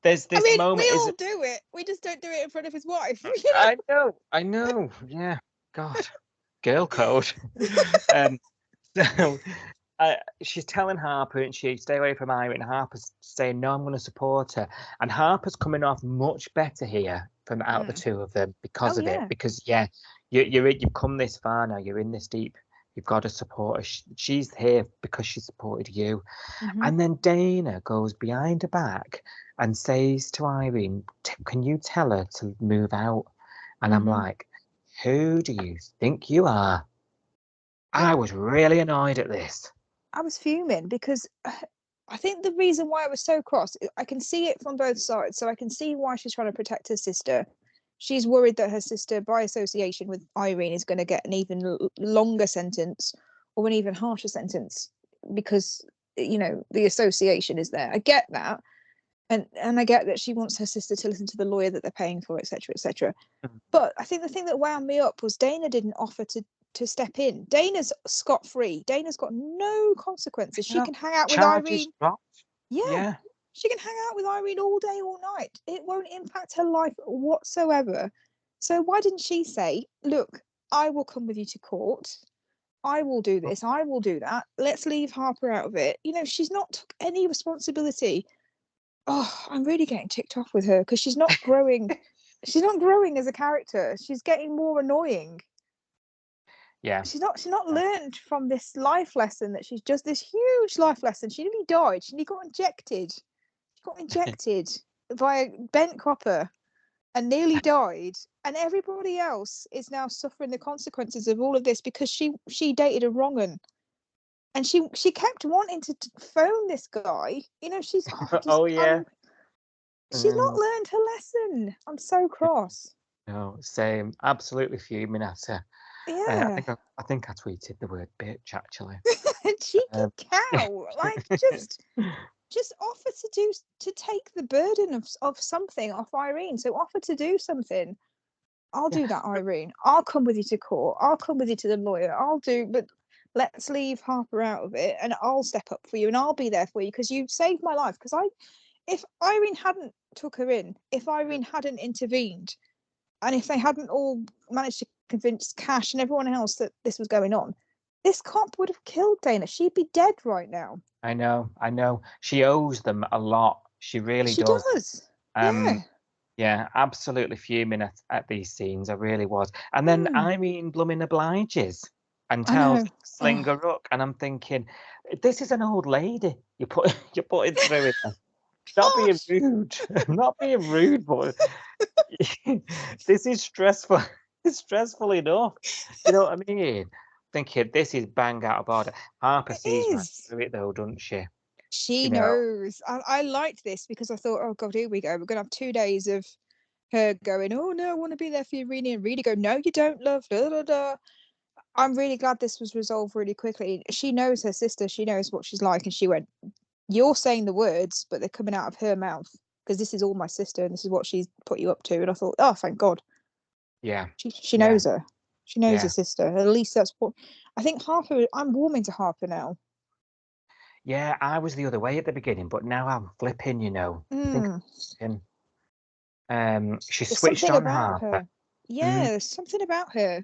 There's this moment. We all do it. We just don't do it in front of his wife. I know. Yeah, God, girl code. So she's telling Harper, and she stay away from Irene. And Harper's saying, "No, I'm going to support her." And Harper's coming off much better here from out of the two of them because of it. Because you've come this far now. You're in this deep. You've got to support her. She's here because she supported you. And then Dana goes behind her back and says to Irene, "Can you tell her to move out?" And I'm like, who do you think you are? I was really annoyed at this. I was fuming because I think the reason why I was so cross, I can see it from both sides. So I can see why she's trying to protect her sister. She's worried that her sister, by association with Irene, is going to get an even longer sentence or an even harsher sentence because, you know, the association is there. I get that. And I get that she wants her sister to listen to the lawyer that they're paying for, etc., etc. But I think the thing that wound me up was Dana didn't offer to step in. Dana's scot-free. Dana's got no consequences. She can hang out with Irene. Yeah. She can hang out with Irene all day, all night. It won't impact her life whatsoever. So why didn't she say, look, I will come with you to court. I will do this. I will do that. Let's leave Harper out of it. You know, she's not took any responsibility. Oh, I'm really getting ticked off with her because she's not growing. She's not growing as a character. She's getting more annoying. Yeah. She's not learned from this life lesson that she's just this huge life lesson. She nearly died. She nearly got injected. She got injected by bent copper and nearly died. And everybody else is now suffering the consequences of all of this because she dated a wrong un. And she kept wanting to phone this guy. You know, she's she's not learned her lesson. I'm so cross. No, same. Absolutely fuming at her. Yeah. I think I tweeted the word bitch actually. Cheeky cow. Like just offer to take the burden of something off Irene. So offer to do something. I'll do that, Irene. I'll come with you to court. I'll come with you to the lawyer. But let's leave Harper out of it, and I'll step up for you, and I'll be there for you because you saved my life. Because if Irene hadn't took her in, if Irene hadn't intervened, and if they hadn't all managed to convince Cash and everyone else that this was going on, this cop would have killed Dana. She'd be dead right now. I know. She owes them a lot. She really does. She does. Yeah, absolutely fuming at these scenes. I really was. And then Irene blooming obliges and tells Slinger Rook, and I'm thinking, this is an old lady you're putting through it. Not being rude. Not being rude, but this is stressful. It's stressful enough. You know what I mean? Thinking this is bang out of order. Harper sees right through it though, doesn't she? She knows. I liked this because I thought, oh God, here we go. We're going to have 2 days of her going, oh no, I want to be there for you, Irene. And really go, no, you don't, love. Da, da, da. I'm really glad this was resolved really quickly. She knows her sister. She knows what she's like. And she went, you're saying the words, but they're coming out of her mouth because this is all my sister and this is what she's put you up to. And I thought, oh, thank God. Yeah. She knows her. She knows her sister. At least that's what I think. Harper, I'm warming to Harper now. Yeah, I was the other way at the beginning, but now I'm flipping, you know. She switched on Harper. Her. Yeah, there's something about her.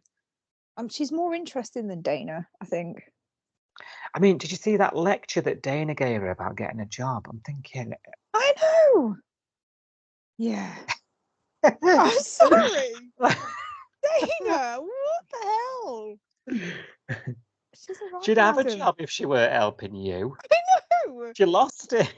She's more interesting than Dana, I think. I mean, did you see that lecture that Dana gave her about getting a job? I'm thinking. I know. Yeah. I'm sorry. Dana, what the hell? She'd have a job if she weren't helping you. I know. She lost it.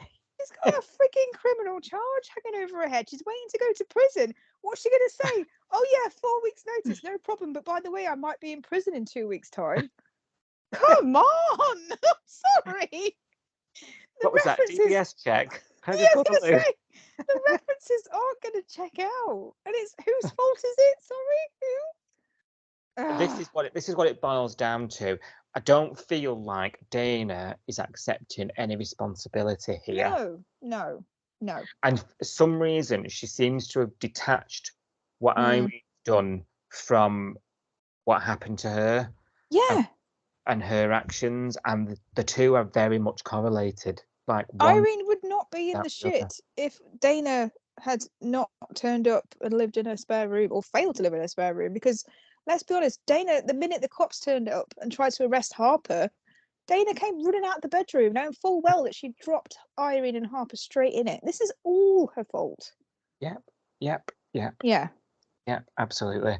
She's got a freaking criminal charge hanging over her head. She's waiting to go to prison. What's she going to say? Oh, yeah, 4 weeks' notice, no problem. But by the way, I might be in prison in 2 weeks' time. Come on! I'm sorry. What was that? DBS check? Yeah, I was going to say, the references aren't going to check out. And it's whose fault is it? Sorry, who? This is what it boils down to. I don't feel like Dana is accepting any responsibility here. No. And for some reason, she seems to have detached what Irene's done from what happened to her. Yeah. And her actions, and the two are very much correlated. Like Irene would not be in the shit if Dana had not turned up and lived in her spare room, or failed to live in her spare room, because let's be honest, Dana, the minute the cops turned up and tried to arrest Harper, Dana came running out of the bedroom, knowing full well that she dropped Irene and Harper straight in it. This is all her fault. Yep. Yeah, absolutely.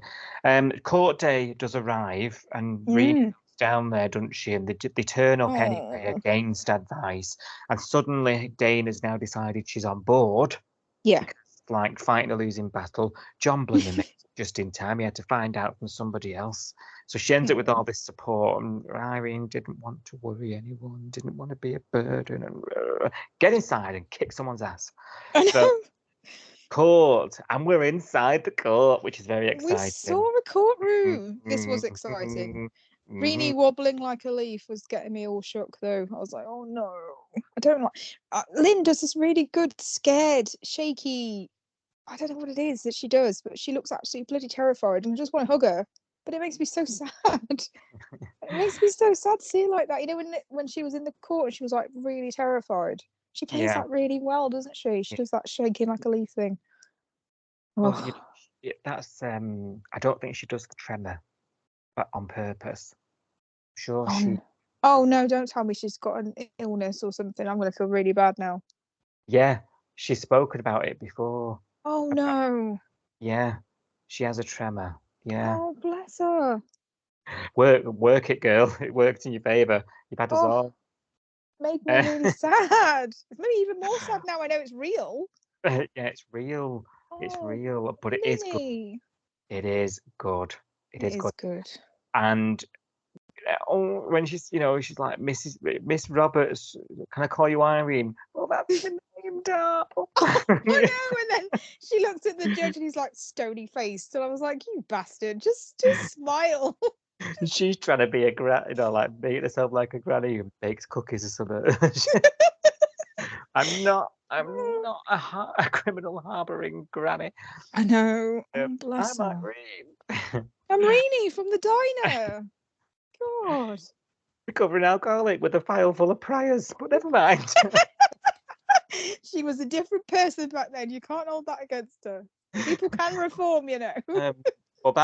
Court day does arrive, and Rena down there, doesn't she? And they turn up anyway against advice, and suddenly Dana's now decided she's on board. Yeah. Like fighting a losing battle. John Blinner made it just in time. He had to find out from somebody else. So she ends up with all this support, and Irene didn't want to worry anyone, didn't want to be a burden, and get inside and kick someone's ass. So, court, and we're inside the court, which is very exciting. We saw a courtroom. This was exciting. Reenie wobbling like a leaf was getting me all shook, though. I was like, oh no, I don't like. Lynn does this really good, scared, shaky. I don't know what it is that she does, but she looks absolutely bloody terrified, and I just want to hug her. But it makes me so sad. It makes me so sad to see her like that. You know, when she was in the court and she was like really terrified. She plays that really well, doesn't she? She does that shaking like a leaf thing. Well, that's I don't think she does the tremor, but on purpose. Sure, she. Oh no! Don't tell me she's got an illness or something. I'm going to feel really bad now. Yeah, she's spoken about it before. Oh no! Yeah, she has a tremor. Yeah. Oh bless her. Work it, girl. It worked in your favour. You've had us all. Made me really sad. It's made me even more sad now. I know it's real. Yeah, it's real. It's real, but it is good. It is good. It is good. And when she's, she's like, Miss Roberts, can I call you Irene? Well, that's the name, darling. I know. And then she looks at the judge and he's like stony faced. And I was like, you bastard, just smile. She's trying to be a like making herself like a granny who bakes cookies or something. I'm not a criminal harbouring granny. I know. Bless her. Irene. I'm Reenie from the diner. God. Recovering alcoholic with a file full of priors, but never mind. She was a different person back then. You can't hold that against her. People can reform, Well,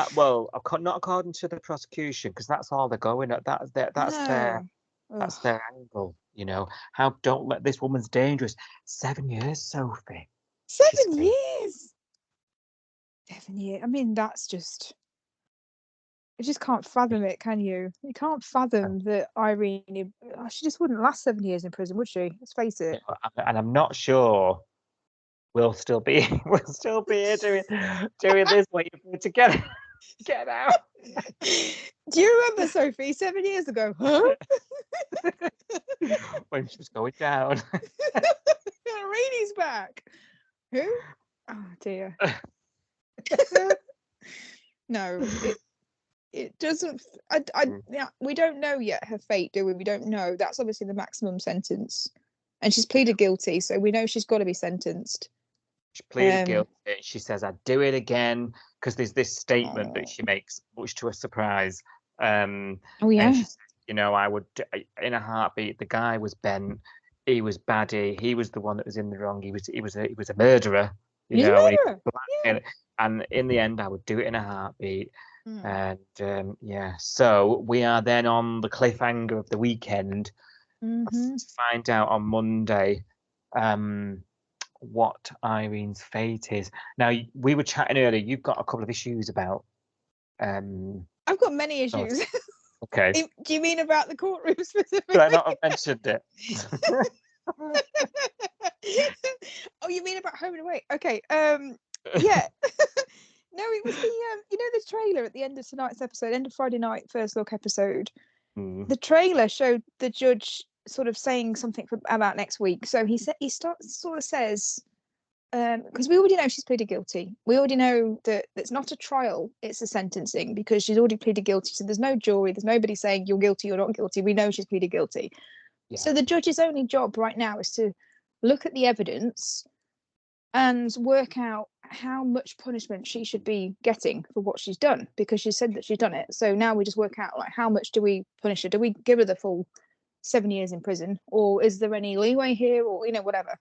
not according to the prosecution, because that's all they're going at. That's their angle. Don't let this woman's dangerous. 7 years, Sophie. 7 years. 7 years. I mean, that's just. You just can't fathom it, can you? You can't fathom that Irene. She just wouldn't last 7 years in prison, would she? Let's face it. And I'm not sure we'll still be here doing this, waiting for her to get out. Do you remember, Sophie, 7 years ago? Huh? When she was going down. Irene's back. Who? Oh dear. No. It doesn't. We don't know yet her fate, do we? We don't know. That's obviously the maximum sentence, and she's pleaded guilty, so we know she's got to be sentenced. She pleaded guilty. She says, "I'd do it again," because there's this statement that she makes, much to her surprise. And she says, I would, in a heartbeat. The guy was bent. He was baddie. He was the one that was in the wrong. He was a murderer. And in the end, I would do it in a heartbeat. And so we are then on the cliffhanger of the weekend to find out on Monday what Irene's fate is. Now, we were chatting earlier. You've got a couple of issues about. I've got many issues. Okay. Do you mean about the courtroom specifically? Could I not have mentioned it? Oh, you mean about Home and Away? Okay. Yeah. No, it was the the trailer at the end of tonight's episode, end of Friday night first look episode. The trailer showed the judge sort of saying something about next week. So he says, because we already know she's pleaded guilty. We already know that it's not a trial, it's a sentencing, because she's already pleaded guilty. So there's no jury, there's nobody saying you're guilty or not guilty. We know she's pleaded guilty. Yeah. So the judge's only job right now is to look at the evidence and work out how much punishment she should be getting for what she's done, because she said that she's done it. So now we just work out, like, how much do we punish her? Do we give her the full 7 years in prison, or is there any leeway here, or whatever?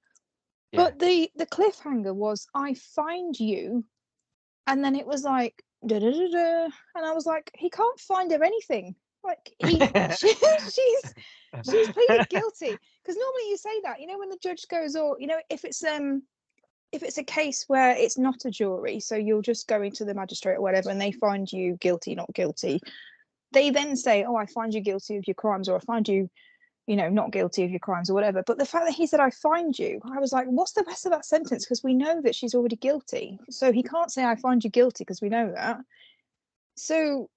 Yeah. But the cliffhanger was, I find you, and then it was like da da da da, and I was like, he can't find her anything. Like she's pleaded guilty, because normally you say that, when the judge goes, or if it's a case where it's not a jury, so you're just going to the magistrate or whatever, and they find you guilty, not guilty, they then say, oh, I find you guilty of your crimes, or I find you, not guilty of your crimes, or whatever. But the fact that he said, I find you, I was like, what's the rest of that sentence? Because we know that she's already guilty. So he can't say, I find you guilty, because we know that. So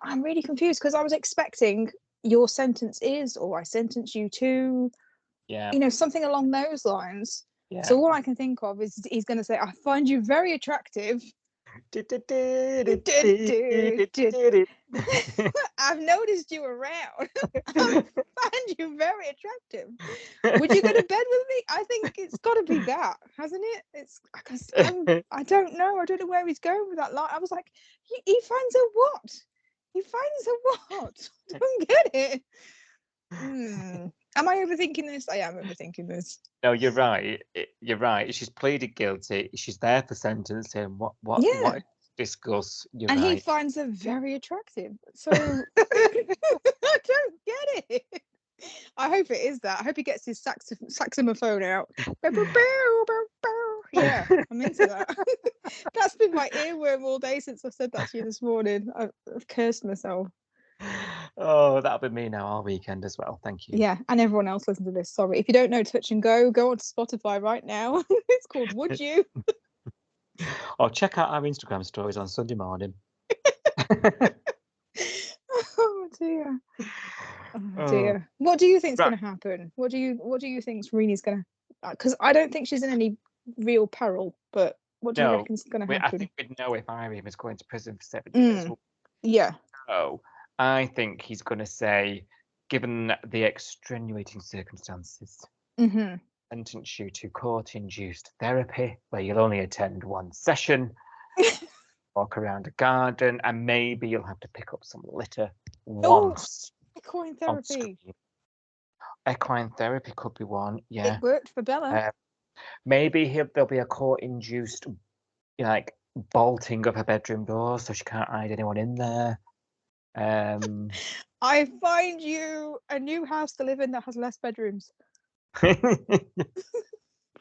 I'm really confused, because I was expecting your sentence is, or I sentence you to, something along those lines. Yeah. So all I can think of is he's going to say, I find you very attractive. I've noticed you around. I find you very attractive. Would you go to bed with me? I think it's got to be that, hasn't it? It's because I don't know. I don't know where he's going with that line. I was like, he finds a what? He finds a what? I don't get it. Am I overthinking this? I am overthinking this. No, you're right. You're right. She's pleaded guilty. She's there for sentencing. What discuss? You're and right. He finds her very attractive. So I don't get it. I hope it is that. I hope he gets his saxophone out. Yeah, I'm into that. That's been my earworm all day since I said that to you this morning. I've cursed myself. Oh, that'll be me now all weekend as well. Thank you. Yeah, and everyone else listen to this. Sorry. If you don't know Touch and Go on to Spotify right now. It's called Would You? Or check out our Instagram stories on Sunday morning. Oh dear. Oh dear. What do you think's going to happen? What do you think's Reenie's going to? Because I don't think she's in any real peril. But what do you reckon's going to happen? I think we'd know if Irene was going to prison for 7 years. Yeah. So I think he's going to say, given the extenuating circumstances, sentence you to court-induced therapy, where you'll only attend one session, walk around a garden, and maybe you'll have to pick up some litter once. Equine therapy. Equine therapy could be one. Yeah, it worked for Bella. Maybe there'll be a court-induced, bolting of her bedroom door so she can't hide anyone in there. I find you a new house to live in that has less bedrooms.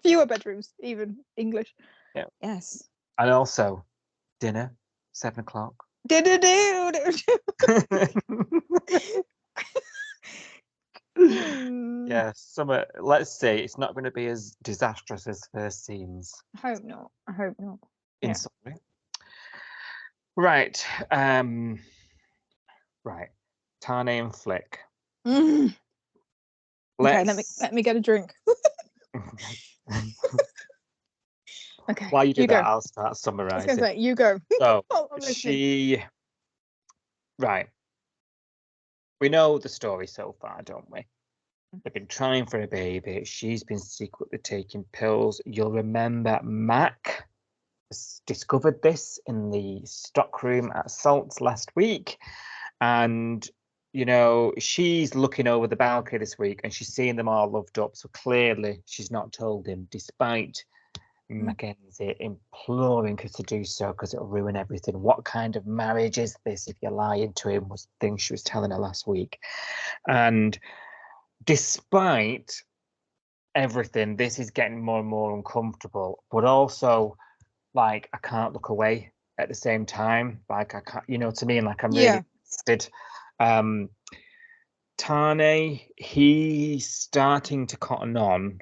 Fewer bedrooms, even English. Yeah. Yes. And also dinner, 7 o'clock. Dinner. Yeah, summer. Let's say it's not going to be as disastrous as first seems. I hope not. In summary. Right. Right. Tane and Flick. Okay, let me get a drink. Okay. While you do that, I'll start summarising. I was going to say, you go. So right. We know the story so far, don't we? They've been trying for a baby. She's been secretly taking pills. You'll remember Mac discovered this in the stockroom at Salts last week. And, she's looking over the balcony this week and she's seeing them all loved up. So clearly she's not told him, despite Mackenzie imploring her to do so because it'll ruin everything. What kind of marriage is this if you're lying to him, was the thing she was telling her last week. And despite everything, this is getting more and more uncomfortable, but also I can't look away at the same time. I can't, to me, I'm really interested. Tane, he's starting to cotton on.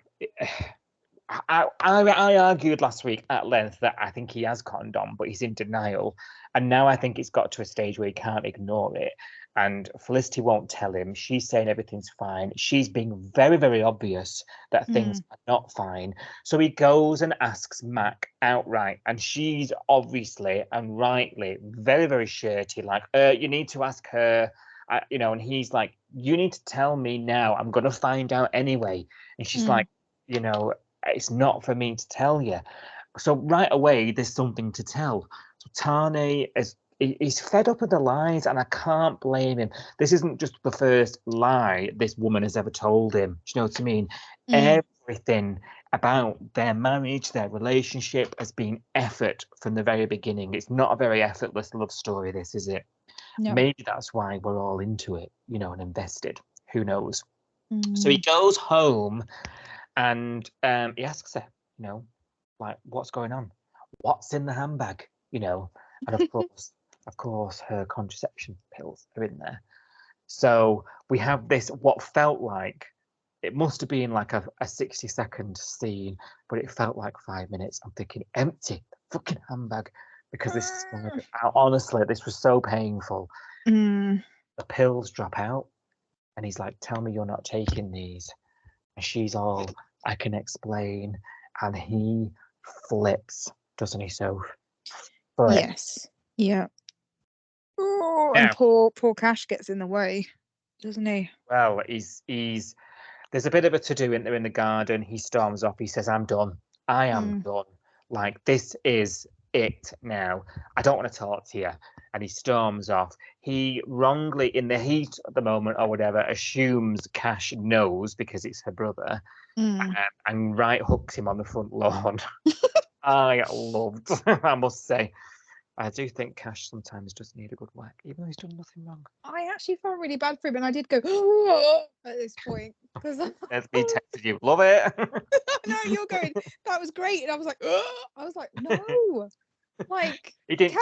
I argued last week at length that I think he has cottoned on, but he's in denial. And now I think it's got to a stage where he can't ignore it. And Felicity won't tell him. She's saying everything's fine. She's being very, very obvious that things are not fine. So he goes and asks Mac outright. And she's obviously and rightly very, very shirty, like, you need to ask her. And he's like, you need to tell me now. I'm going to find out anyway. And she's like, it's not for me to tell you. So right away, there's something to tell. So Tane he's fed up with the lies, and I can't blame him. This isn't just the first lie this woman has ever told him. Do you know what I mean? Everything about their marriage, their relationship has been effort from the very beginning. It's not a very effortless love story, this, is it? No. Maybe that's why we're all into it, and invested. Who knows? So he goes home and he asks her, like, what's going on? What's in the handbag? And of course, her contraception pills are in there. So we have this, what felt like, it must have been like a 60-second scene, but it felt like 5 minutes. I'm thinking, empty the fucking handbag, because this is honestly, this was so painful. The pills drop out, and he's like, tell me you're not taking these. And she's all, I can explain. And he flips, doesn't he, Soph? Yes. Yeah. Oh, and poor Cash gets in the way, doesn't he? Well, he's there's a bit of a to-do in the garden. He storms off. He says, I'm done. I am done. Like, this is it now. I don't want to talk to you. And he storms off. He wrongly, in the heat of the moment or whatever, assumes Cash knows because it's her brother, and right hooks him on the front lawn. I loved, I must say. I do think Cash sometimes does need a good whack, even though he's done nothing wrong. I actually felt really bad for him, and I did go, oh, at this point. There's me texted you, love it. No, you're going, that was great. And I was like, oh, no. Like, he didn't,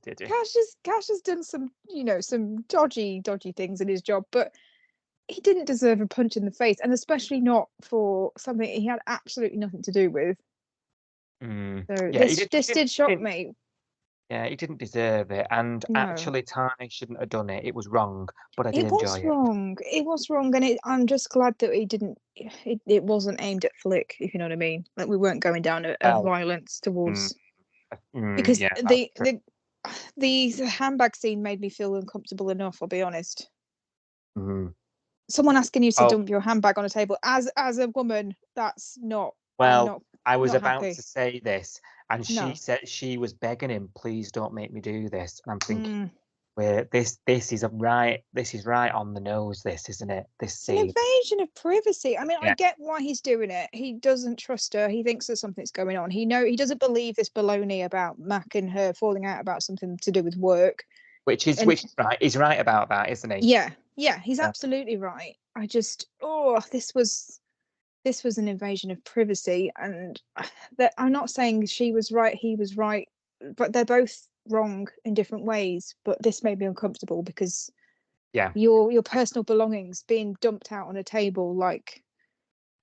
did he? Cash has done some, some dodgy things in his job, but he didn't deserve a punch in the face, and especially not for something he had absolutely nothing to do with. So yeah, this did shock me. Yeah, he didn't deserve it, and actually, Tane shouldn't have done it. It was wrong, but I did enjoy it. It was wrong, and I'm just glad that he didn't. It wasn't aimed at Flick, if you know what I mean. Like, we weren't going down a violence towards. Because the handbag scene made me feel uncomfortable enough. I'll be honest. Someone asking you to dump your handbag on a table as a woman, that's not. Well, I was about to say this, and she said she was begging him, please don't make me do this. And I'm thinking, this is right on the nose, this, isn't it? This scene. An invasion of privacy. I mean, I get why he's doing it. He doesn't trust her. He thinks that something's going on. He doesn't believe this baloney about Mac and her falling out about something to do with work. Which is right. He's right about that, isn't he? Yeah, he's absolutely right. I just, this was an invasion of privacy, and that I'm not saying she was right, he was right, but they're both wrong in different ways. But this made me uncomfortable because your personal belongings being dumped out on a table like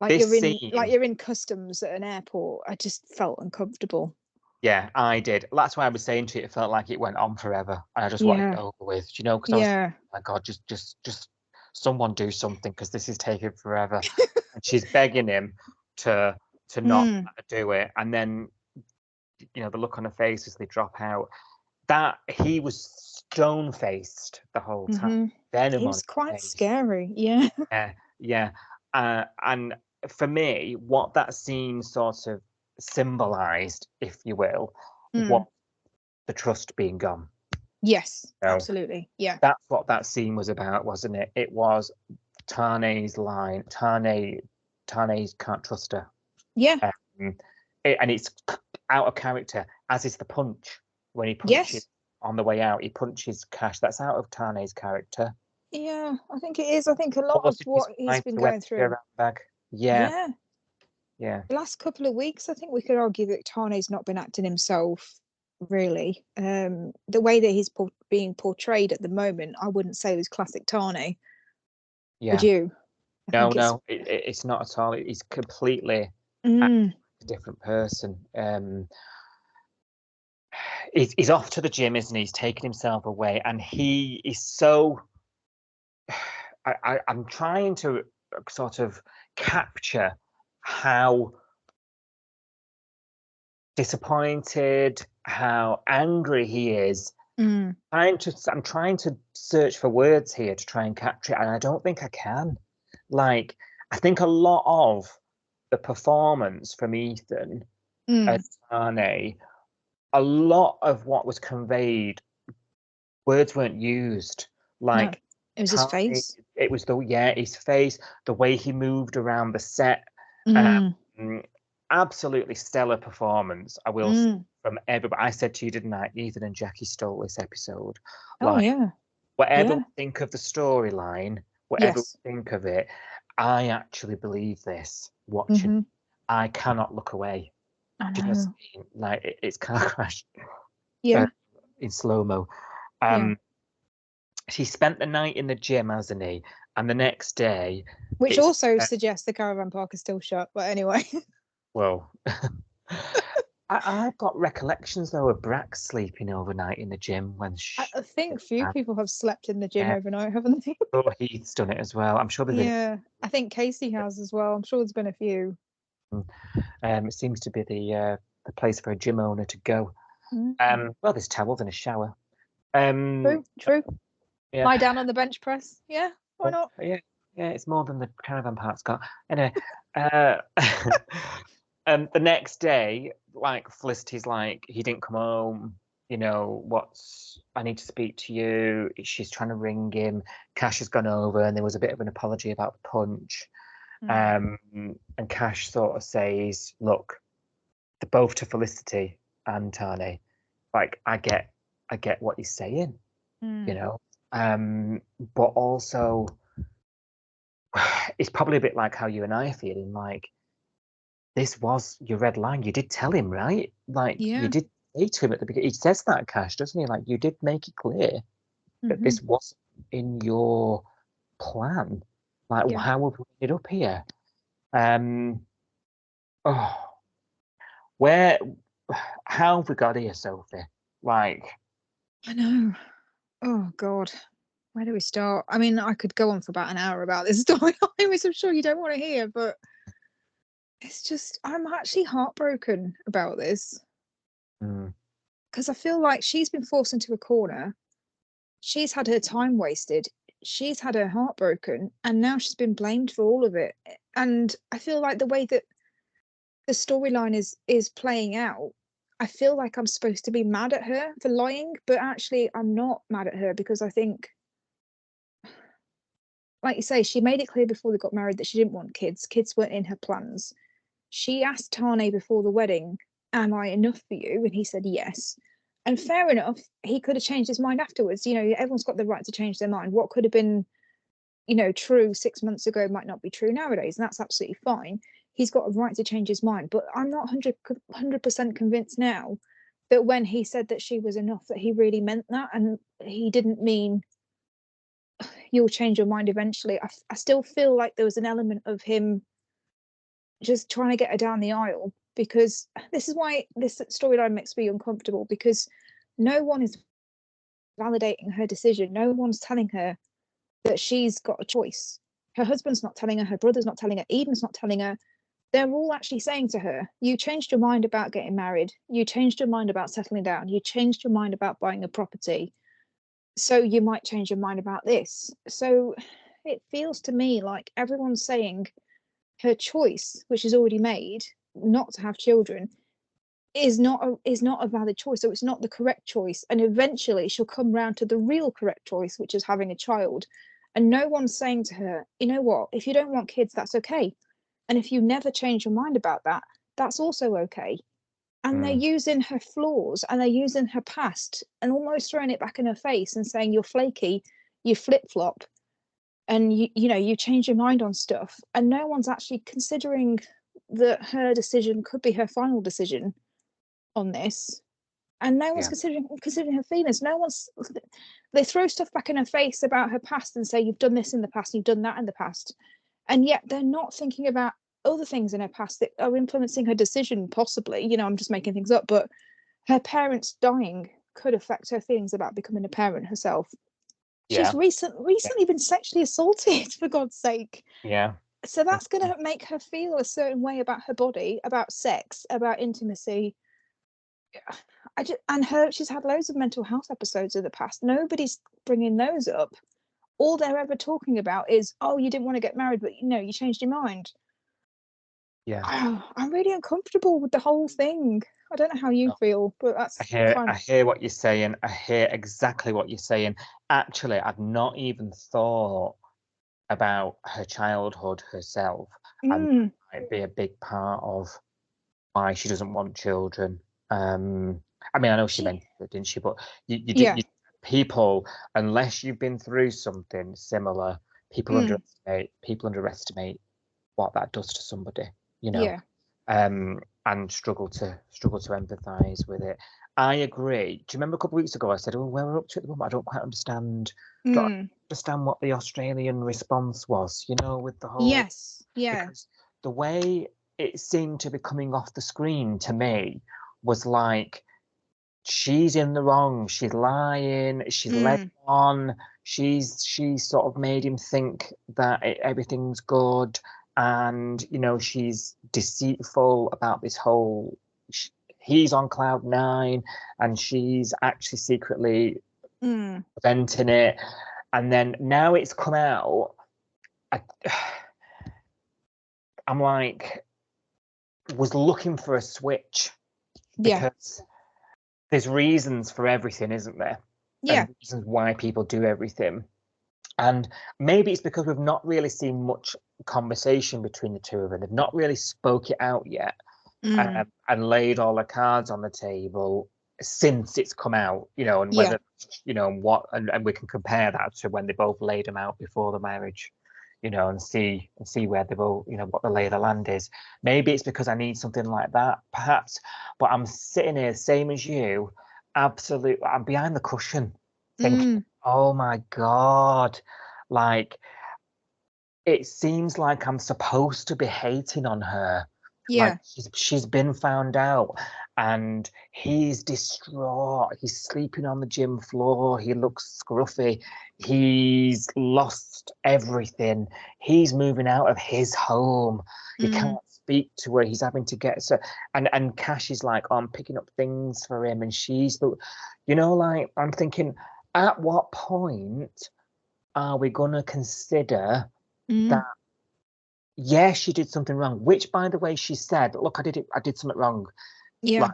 you're in customs at an airport. I just felt uncomfortable. Yeah, I did. That's why I was saying to you, it felt like it went on forever, and I just wanted it over with. Because I was like, oh my God, just someone do something, because this is taking forever. And she's begging him to not do it, and then the look on her face as they drop out, that he was stone faced the whole time. It was quite scary. And for me, what that scene sort of symbolized, if you will, was the trust being gone. Yes, absolutely. Yeah, that's what that scene was about, wasn't it? It was Tane's line. Tane can't trust her. Yeah. And it's out of character, as is the punch. When he punches on the way out, he punches Cash. That's out of Tane's character. Yeah, I think it is. I think a lot of what he's been going through. Yeah. The last couple of weeks, I think we could argue that Tane's not been acting himself, really. The way that he's being portrayed at the moment, I wouldn't say was classic Tane. Yeah. Would you? No, it's not at all. He's completely different person. He's off to the gym, isn't he? He's taken himself away, and he is so. I'm trying to sort of capture how disappointed, how angry he is. I'm trying to search for words here to try and capture it, and I don't think I can. Like, I think a lot of the performance from Ethan as Tane, a lot of what was conveyed, words weren't used. Like, no, it was his face. It was his face, the way he moved around the set. Absolutely stellar performance, I will say, from everybody. I said to you, didn't I? Ethan and Jackie stole this episode. Oh, yeah. Whatever we think of the storyline, whatever we think of it, I actually believe this. Watching, I cannot look away. I know. Just like it's car crash. Yeah. In slow-mo. He spent the night in the gym, hasn't he? And the next day, which also suggests the caravan park is still shut. But anyway. Well, I've got recollections though of Brax sleeping overnight in the gym when I think few people have slept in the gym overnight, haven't they? Oh, Heath's done it as well. I'm sure there's I think Casey has as well. I'm sure there's been a few. It seems to be the place for a gym owner to go. Well, there's towels and a shower. True. Yeah. Lie down on the bench press. Yeah, why not? Yeah, it's more than the caravan park's got. Anyway, the next day, like, Felicity's like, he didn't come home. You know, I need to speak to you. She's trying to ring him. Cash has gone over, and there was a bit of an apology about the punch. And Cash sort of says, look, they're both to Felicity and Tane. Like, I get what he's saying, you know. But also, it's probably a bit like how you and I are feeling. Like, this was your red line. You did tell him, right? Like, you did say to him at the beginning. He says that, Cash, doesn't he? Like, you did make it clear that this wasn't in your plan. Like, how have we ended up here? How have we got here, Sophie? Like, I know. Oh God, where do we start? I mean, I could go on for about an hour about this storyline, which I'm sure you don't want to hear, but it's just, I'm actually heartbroken about this because I feel like she's been forced into a corner. She's had her time wasted. She's had her heart broken, and now she's been blamed for all of it. And I feel like the way that the storyline is playing out, I feel like I'm supposed to be mad at her for lying, but actually I'm not mad at her because I think, like you say, she made it clear before they got married that she didn't want kids. Kids weren't in her plans. She asked Tane before the wedding, am I enough for you? And he said yes. And fair enough, he could have changed his mind afterwards. You know, everyone's got the right to change their mind. What could have been, you know, true 6 months ago might not be true nowadays, and that's absolutely fine. He's got a right to change his mind. But I'm not 100% convinced now that when he said that she was enough, that he really meant that, and he didn't mean you'll change your mind eventually. I still feel like there was an element of him just trying to get her down the aisle, because this is why this storyline makes me uncomfortable, because no one is validating her decision. No one's telling her that she's got a choice. Her husband's not telling her, her brother's not telling her, Eden's not telling her. They're all actually saying to her, you changed your mind about getting married, you changed your mind about settling down, you changed your mind about buying a property, so you might change your mind about this. So it feels to me like everyone's saying her choice, which is already made, not to have children, is not a valid choice. So it's not the correct choice, and eventually she'll come round to the real correct choice, which is having a child. And no one's saying to her, you know what, if you don't want kids, that's okay, and if you never change your mind about that, that's also okay. And they're using her flaws and they're using her past and almost throwing it back in her face and saying, you're flaky, you flip-flop, and you know, you change your mind on stuff. And no one's actually considering that her decision could be her final decision on this. And no one's considering her feelings. No one's, they throw stuff back in her face about her past and say, you've done this in the past, you've done that in the past. And yet they're not thinking about other things in her past that are influencing her decision, possibly. You know, I'm just making things up, but her parents dying could affect her feelings about becoming a parent herself. She's recently been sexually assaulted, for God's sake. Yeah. So that's going to make her feel a certain way about her body, about sex, about intimacy. She's had loads of mental health episodes in the past. Nobody's bringing those up. All they're ever talking about is, oh, you didn't want to get married, but you changed your mind. Yeah. I'm really uncomfortable with the whole thing. I don't know how you feel, but that's I hear what you're saying. I hear exactly what you're saying. Actually, I've not even thought about her childhood herself, and that might be a big part of why she doesn't want children. I mean, I know she mentioned it, didn't she? But people, unless you've been through something similar, people underestimate what that does to somebody, and struggle to empathise with it. I agree. Do you remember a couple of weeks ago I said, "Oh, where we're up to at the moment, I don't quite understand. Don't understand what the Australian response was." With the whole because the way it seemed to be coming off the screen to me was like, she's in the wrong, she's lying, she's led on, she's sort of made him think that everything's good, and she's deceitful about this whole, he's on cloud 9 and she's actually secretly preventing it. And then now it's come out, I'm like, was looking for a switch, because there's reasons for everything, isn't there? And reasons why people do everything. And maybe it's because we've not really seen much conversation between the two of them. They've not really spoke it out yet, and laid all the cards on the table since it's come out, and whether, and we can compare that to when they both laid them out before the marriage, and see where they both, what the lay of the land is. Maybe it's because I need something like that, perhaps. But I'm sitting here, same as you, absolutely, I'm behind the cushion, thinking, oh my God, like, it seems like I'm supposed to be hating on her. Like, she's been found out and he's distraught. He's sleeping on the gym floor. He looks scruffy. He's lost everything. He's moving out of his home. He can't speak to her. He's having to get and Cash is like, I'm picking up things for him, and she's like, I'm thinking, at what point are we gonna consider that? Yeah, she did something wrong, which, by the way, she said, look, I did something wrong. Like,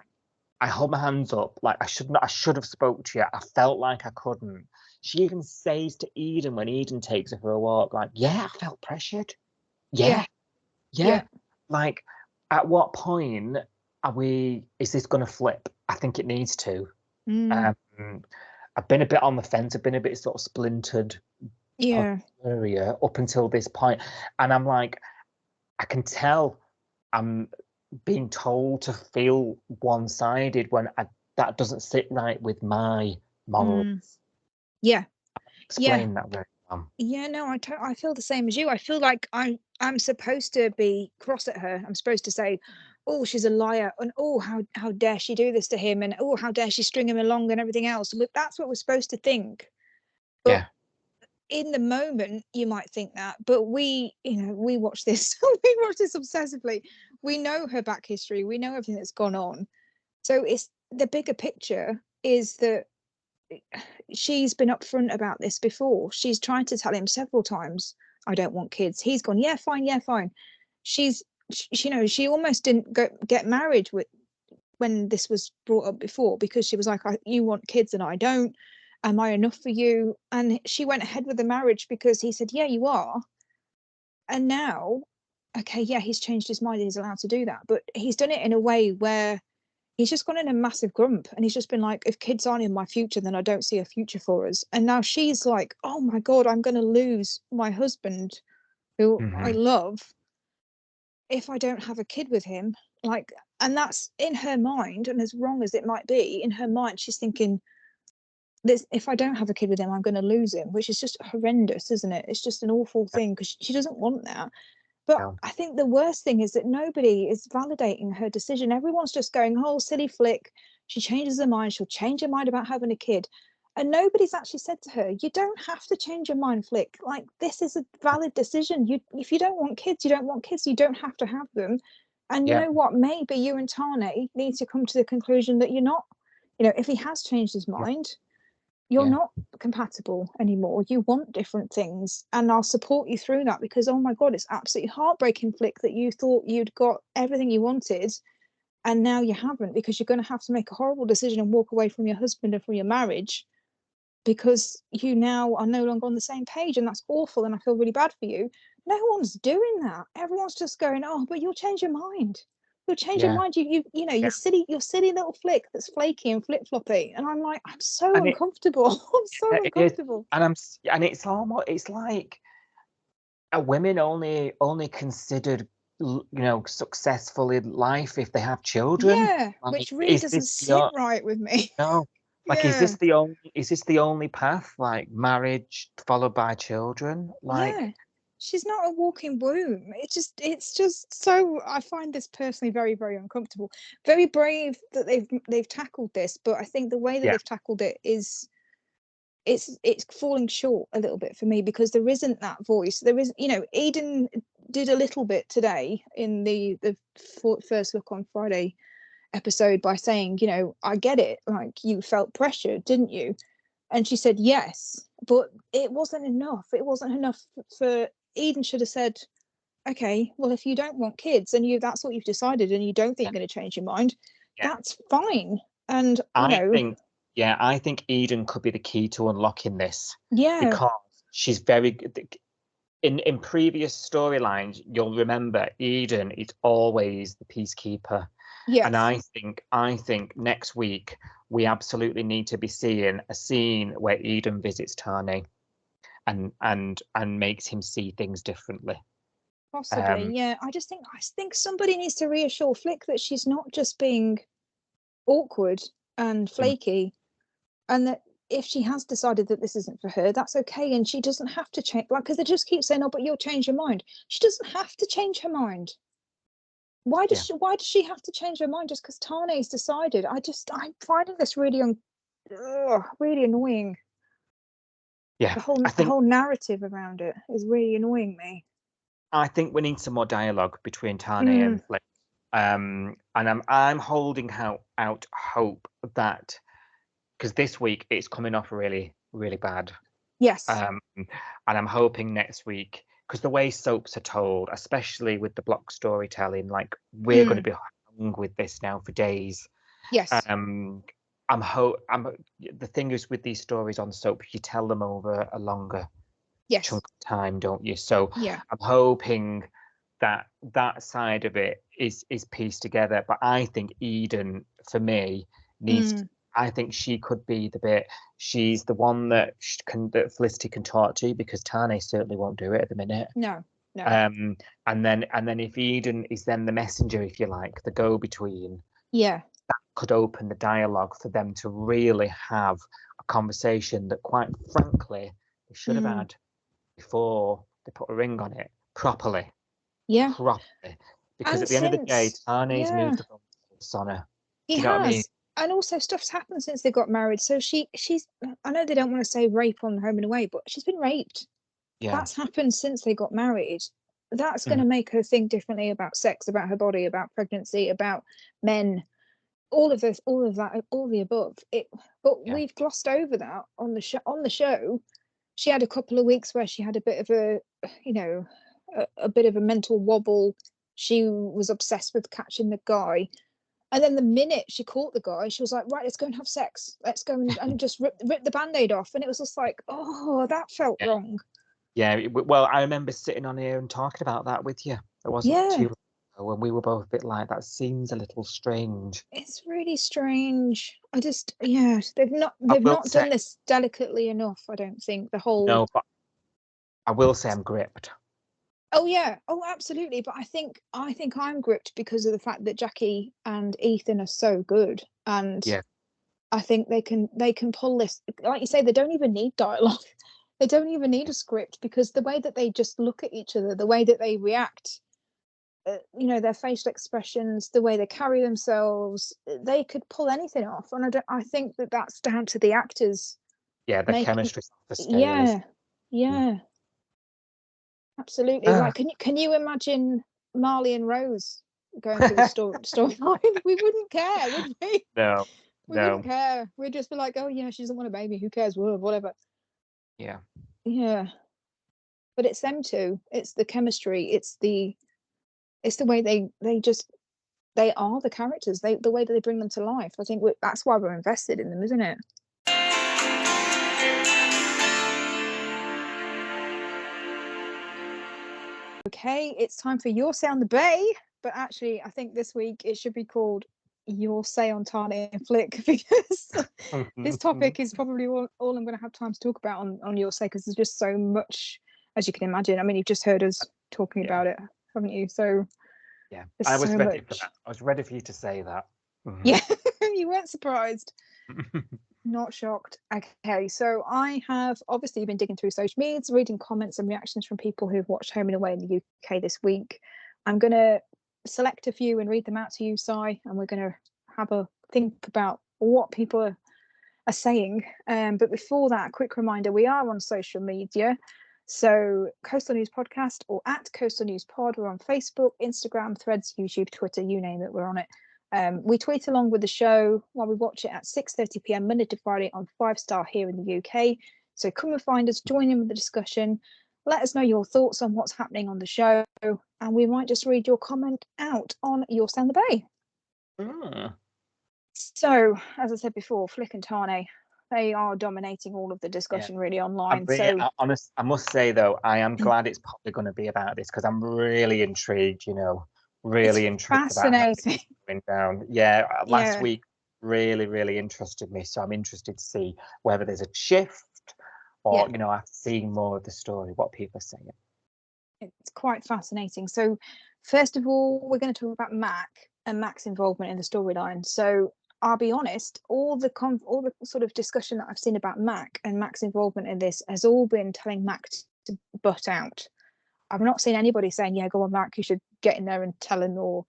I hold my hands up, like, I should have spoke to you. I felt like I couldn't. She even says to Eden, when Eden takes her for a walk, like, I felt pressured. Yeah. Like, at what point is this going to flip? I think it needs to. I've been a bit on the fence. I've been a bit sort of splintered area up until this point. And I'm like, I can tell I'm being told to feel one-sided when that doesn't sit right with my morals. Explain that very well. I feel the same as you. I feel like I'm supposed to be cross at her. I'm supposed to say, oh, she's a liar, and oh, how dare she do this to him, and oh, how dare she string him along, and everything else. Look, that's what we're supposed to think. But in the moment you might think that, but we watch this obsessively. We know her back history, we know everything that's gone on. So it's the bigger picture is that she's been upfront about this before. She's tried to tell him several times, I don't want kids. He's gone, yeah, fine. She almost didn't get married when this was brought up before, because she was like, you want kids and I don't. Am I enough for you? And she went ahead with the marriage because he said, yeah, you are. And now, okay, he's changed his mind. He's allowed to do that. But he's done it in a way where he's just gone in a massive grump. And he's just been like, if kids aren't in my future, then I don't see a future for us. And now she's like, oh my God, I'm going to lose my husband, who I love, if I don't have a kid with him. Like, and that's in her mind. And as wrong as it might be, in her mind, she's thinking, if I don't have a kid with him, I'm going to lose him, which is just horrendous, isn't it? It's just an awful thing, because she doesn't want that. But No. I think the worst thing is that nobody is validating her decision. Everyone's just going, oh, silly flick. She changes her mind. She'll change her mind about having a kid. And nobody's actually said to her, you don't have to change your mind, Flick. Like, this is a valid decision. If you don't want kids, you don't want kids. You don't have to have them. And you Yeah. know what? Maybe you and Tane need to come to the conclusion that you're not, if he has changed his mind, you're not compatible anymore. You want different things, and I'll support you through that, because oh my god, it's absolutely heartbreaking, Flick, that you thought you'd got everything you wanted and now you haven't, because you're going to have to make a horrible decision and walk away from your husband and from your marriage because you now are no longer on the same page, and that's awful, and I feel really bad for you. No one's doing that. Everyone's just going, oh, but you'll change your mind. You'll change your mind. You're silly little Flick that's flaky and flip-floppy. And I'm like, I'm so uncomfortable. I'm so uncomfortable. And it's almost, it's like women only considered, successful in life if they have children. Yeah, like, which really doesn't sit right with me. No. Like, Yeah. is this the only path? Like, marriage followed by children? Like, yeah. She's not a walking womb. It's just so, I find this personally very, very uncomfortable. Very brave that they've tackled this, but I think the way that they've tackled it is it's falling short a little bit for me, because there isn't that voice. There is, Eden did a little bit today in the first look on Friday episode by saying, I get it, like, you felt pressure, didn't you? And she said yes, but it wasn't enough. It wasn't enough for Eden. Should have said, okay, well, if you don't want kids and that's what you've decided and you don't think you're going to change your mind, that's fine. And I think Eden could be the key to unlocking this. Yeah. Because she's very good. In previous storylines, you'll remember Eden is always the peacekeeper. Yes. And I think next week we absolutely need to be seeing a scene where Eden visits Tane and makes him see things differently. Possibly, yeah. I think somebody needs to reassure Flick that she's not just being awkward and flaky, and that if she has decided that this isn't for her, that's okay, and she doesn't have to change. Like, because they just keep saying, "Oh, but you'll change your mind." She doesn't have to change her mind. Why does she have to change her mind just because Tane's decided? I'm finding this really really annoying. Yeah, the whole narrative around it is really annoying me. I think we need some more dialogue between Tane and Flick. And I'm holding out hope that, because this week it's coming off really, really bad. Yes. And I'm hoping next week, because the way soaps are told, especially with the block storytelling, like, we're going to be hung with this now for days. Yes. The thing is with these stories on soap, you tell them over a longer chunk of time, don't you? So I'm hoping that side of it is pieced together. But I think Eden, for me, needs I think she could be the bit. She's the one that Felicity can talk to, because Tane certainly won't do it at the minute. No. And then if Eden is then the messenger, if you like, the go-between. Yeah. That could open the dialogue for them to really have a conversation that, quite frankly, they should have had before they put a ring on it properly. Yeah. Properly. Because at the end of the day, Tane's moved on her. He has. I mean? And also, stuff's happened since they got married. So she's, I know they don't want to say rape on Home and Away, but she's been raped. Yeah. That's happened since they got married. That's going to make her think differently about sex, about her body, about pregnancy, about men, all of that, all the above. We've glossed over that on the show. She had a couple of weeks where she had a bit of a bit of a mental wobble. She was obsessed with catching the guy. And then the minute she caught the guy, she was like, right, let's go and have sex. Let's go and just rip the Band-Aid off. And it was just like, oh, that felt wrong. Yeah, well, I remember sitting on here and talking about that with you. It wasn't too long ago, when we were both a bit like, that seems a little strange. It's really strange. They've not done this delicately enough, I don't think. No, but I will say I'm gripped. Oh yeah, absolutely. But I think I'm gripped because of the fact that Jackie and Ethan are so good, and I think they can pull this. Like you say, they don't even need dialogue. They don't even need a script, because the way that they just look at each other, the way that they react, their facial expressions, the way they carry themselves, they could pull anything off. And I think that that's down to the actors. Yeah, the Making, chemistry off the scale. yeah, absolutely. Like, can you imagine Marley and Rose going through the storyline? We wouldn't care, would we? No, we wouldn't care. We'd just be like, oh yeah, she doesn't want a baby. Who cares? Whatever. Yeah. Yeah. But it's them two. It's the chemistry. It's the way they are the characters. The way that they bring them to life. I think that's why we're invested in them, isn't it? Okay, it's time for Your Say on the Bay. But actually, I think this week it should be called Your Say on Tane and Flick, because this topic is probably all I'm going to have time to talk about on Your Say, because there's just so much, as you can imagine. I mean, you've just heard us talking about it, haven't you? So yeah, I was ready for that. I was ready for you to say that. Yeah, you weren't surprised. Not shocked. Okay, so I have obviously been digging through social media, reading comments and reactions from people who've watched Home and Away in the UK this week. I'm going to select a few and read them out to you, Si, and we're going to have a think about what people are saying. But before that, a quick reminder, we are on social media. So Coastal News Podcast, or at Coastal News Pod. We're on Facebook, Instagram, Threads, YouTube, Twitter, you name it, we're on it. We tweet along with the show while we watch it at 6:30 p.m. Monday to Friday on 5-Star here in the UK. So come and find us, join in with the discussion. Let us know your thoughts on what's happening on the show, and we might just read your comment out on Your Say on the Bay. So, as I said before, Flick and Tane, they are dominating all of the discussion really online. I must say though, I am glad it's probably going to be about this, because I'm really intrigued. Really intrigued. Fascinating. Going down. Yeah, last week really, really interested me. So I'm interested to see whether there's a shift, or after seeing more of the story, what people are saying. It's quite fascinating. So, first of all, we're going to talk about Mac and Mac's involvement in the storyline. So, I'll be honest, all the sort of discussion that I've seen about Mac and Mac's involvement in this has all been telling Mac to butt out. I've not seen anybody saying, yeah, go on, Mac, you should get in there and tell him or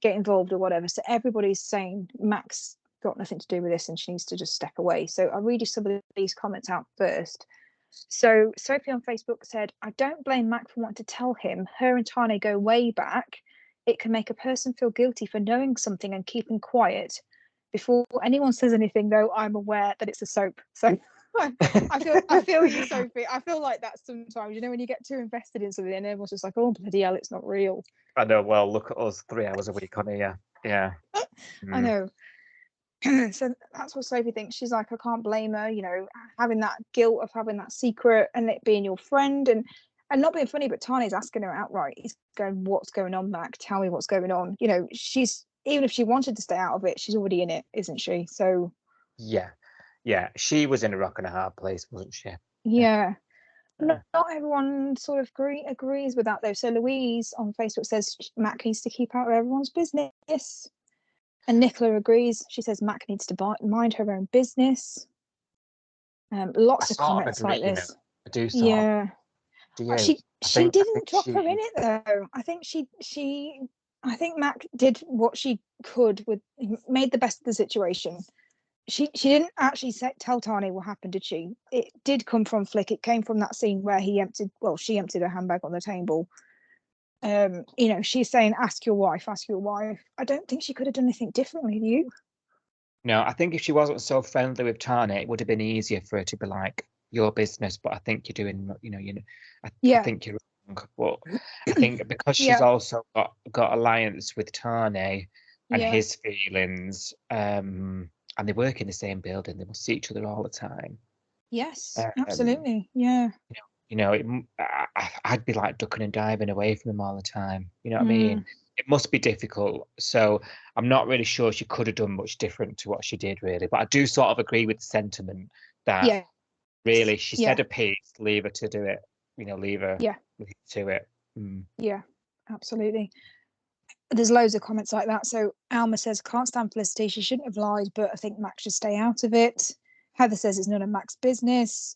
get involved or whatever. So everybody's saying Mac's got nothing to do with this and she needs to just step away. So I'll read you some of these comments out first. So Sophie on Facebook said, I don't blame Mac for wanting to tell him. Her and Tane go way back. It can make a person feel guilty for knowing something and keeping quiet. Before anyone says anything, though, I'm aware that it's a soap. So I feel you, Sophie. I feel like that sometimes, when you get too invested in something and everyone's just like, oh, bloody hell, it's not real. I know. Well, look at us, 3 hours a week on here. Yeah. I know. So that's what Sophie thinks. She's like, I can't blame her, having that guilt of having that secret and it being your friend and not being funny, but Tane's asking her outright. He's going, what's going on, Mac? Tell me what's going on. She's, even if she wanted to stay out of it, she's already in it, isn't she? So yeah, she was in a rock and a hard place, wasn't she? Yeah. Not everyone sort of agrees with that though. So Louise on Facebook says Mac needs to keep out of everyone's business, and Nicola agrees. She says Mac needs to mind her own business. Lots of comments like this. I do. Yeah. She didn't drop her in it though. I think Mac did what she could made the best of the situation. She didn't actually tell Tane what happened, did she? It did come from Flick. It came from that scene where she emptied her handbag on the table. She's saying, ask your wife. I don't think she could have done anything differently, do you? No, I think if she wasn't so friendly with Tane, it would have been easier for her to be like, your business, but I think you're doing, I think you're wrong. But I think because she's also got alliance with Tane and his feelings, and they work in the same building, they must see each other all the time. Yes, absolutely. Yeah. I'd be like ducking and diving away from him all the time. You know what I mean? It must be difficult. So I'm not really sure she could have done much different to what she did, really. But I do sort of agree with the sentiment that really she said a piece, leave her to do it. Leave her to it. Yeah, absolutely. There's loads of comments like that. So Alma says, can't stand Felicity. She shouldn't have lied, but I think Mac should stay out of it. Heather says it's none of Mac's business.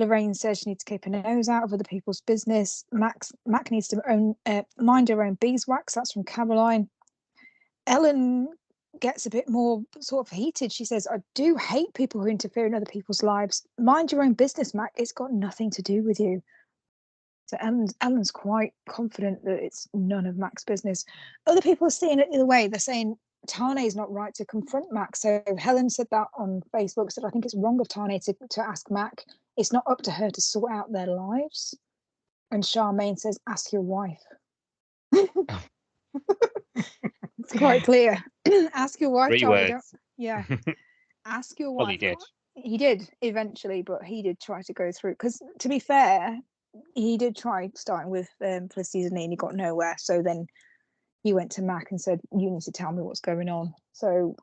Lorraine says she needs to keep her nose out of other people's business. Mac needs to mind her own beeswax. That's from Caroline. Ellen gets a bit more sort of heated. She says, I do hate people who interfere in other people's lives. Mind your own business, Mac. It's got nothing to do with you. So Ellen's quite confident that it's none of Mac's business. Other people are seeing it the other way. They're saying Tane's not right to confront Mac. So Helen said that on Facebook, said, I think it's wrong of Tane to ask Mac. It's not up to her to sort out their lives. And Charmaine says, ask your wife. It's quite clear. Ask your wife, 3 Charlie. words. Yeah. Ask your Well, wife. he did. He did eventually, but he did try to go through. Because to be fair, he did try starting with Felicity, didn't he? And he got nowhere. So then he went to Mac and said, you need to tell me what's going on. So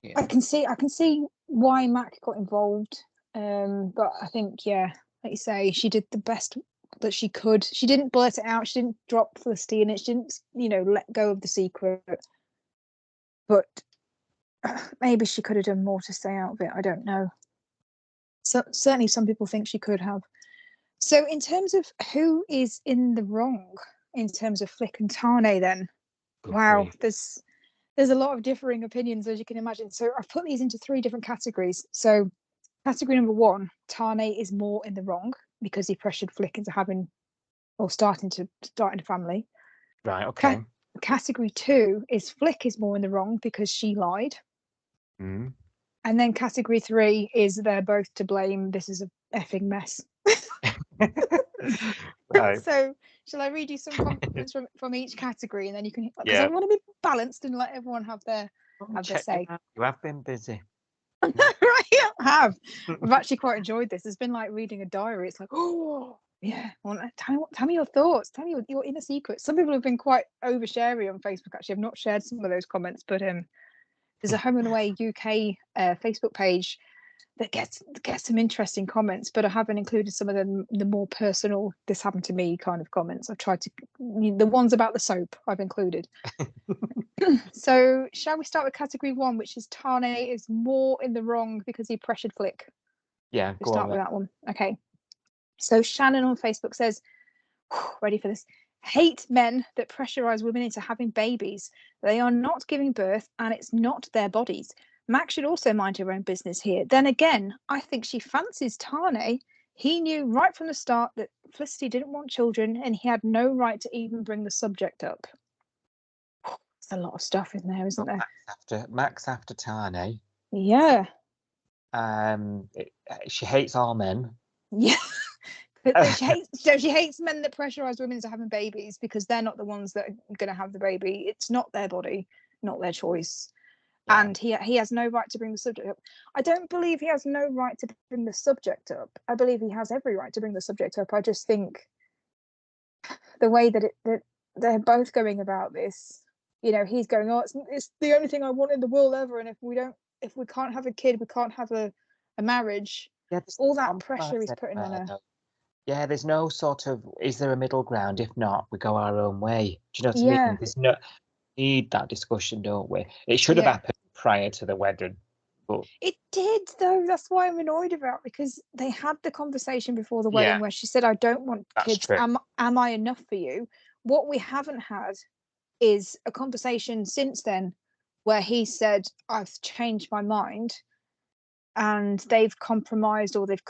yeah. I can see why Mac got involved. But I think, yeah, like you say, she did the best that she could. She didn't blurt it out. She didn't drop Felicity in it. She didn't, let go of the secret. But maybe she could have done more to stay out of it. I don't know. So certainly some people think she could have. So in terms of who is in the wrong in terms of Flick and Tane, then, wow, there's a lot of differing opinions, as you can imagine. So I've put these into 3 different categories. So category number 1, Tane is more in the wrong because he pressured Flick into starting a family. Right, okay. Category 2 is Flick is more in the wrong because she lied. Mm. And then category 3 is they're both to blame. This is a effing mess. Right. So shall I read you some comments from each category, and then you can, because Yeah. I want to be balanced and let everyone have their say. You have been busy. Right, I have. I've actually quite enjoyed this. It's been like reading a diary. It's like, oh yeah, tell me your thoughts. Tell me your inner secrets. Some people have been quite oversharing on Facebook. Actually, I've not shared some of those comments, but there's a Home and Away UK Facebook page that gets some interesting comments, but I haven't included some of the more personal, this happened to me kind of comments. I've tried to, the ones about the soap I've included. So shall we start with category 1, which is Tane is more in the wrong because he pressured Flick? Yeah, we'll start with that one. Okay. So Shannon on Facebook says, ready for this, hate men that pressurize women into having babies. They are not giving birth and it's not their bodies. Mac should also mind her own business here. Then again, I think she fancies Tane. He knew right from the start that Felicity didn't want children and he had no right to even bring the subject up. There's a lot of stuff in there, isn't there? Mac's after Tane. Yeah. She hates all men. Yeah. She hates men that pressurize women into having babies because they're not the ones that are going to have the baby. It's not their body, not their choice. Yeah. And he has no right to bring the subject up. I don't believe he has no right to bring the subject up. I believe he has every right to bring the subject up. I just think the way that they're both going about this, he's going, oh, it's the only thing I want in the world ever, and if we can't have a kid, we can't have a marriage. Yeah, all that pressure he's putting on her. Yeah, there's no sort of, is there a middle ground? If not, we go our own way. Do you know what I mean? There's no need that discussion, don't we? It should have happened prior to the wedding. But it did, though. That's why I'm annoyed about, because they had the conversation before the wedding where she said, I don't want kids. Am I enough for you? What we haven't had is a conversation since then where he said, I've changed my mind, and they've compromised, or they've,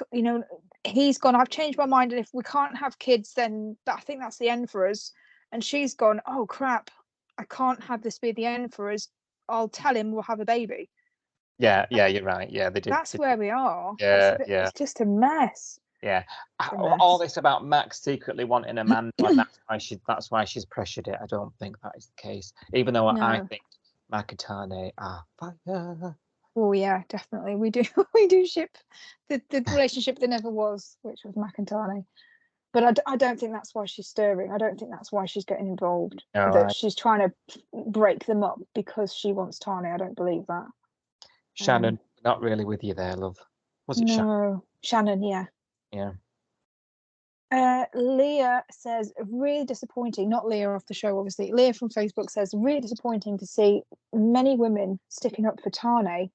he's gone, I've changed my mind, and if we can't have kids, then I think that's the end for us. And she's gone, oh crap, I can't have this be the end for us. I'll tell him we'll have a baby. Yeah, you're right. Yeah, they did. That's where we are. Yeah, It's just a mess. Yeah, all this about Max secretly wanting a man, and that's why she's pressured it. I don't think that is the case. Even though I think Mac and Tane are fire. Oh yeah, definitely. We do ship the relationship that never was, which was Mac and Tane. But I don't think that's why she's stirring. I don't think that's why she's getting involved. No, she's trying to break them up because she wants Tane. I don't believe that. Shannon, not really with you there, love. Was it Shannon? No, Shannon, yeah. Yeah. Leah says, really disappointing. Not Leah off the show, obviously. Leah from Facebook says, really disappointing to see many women sticking up for Tane.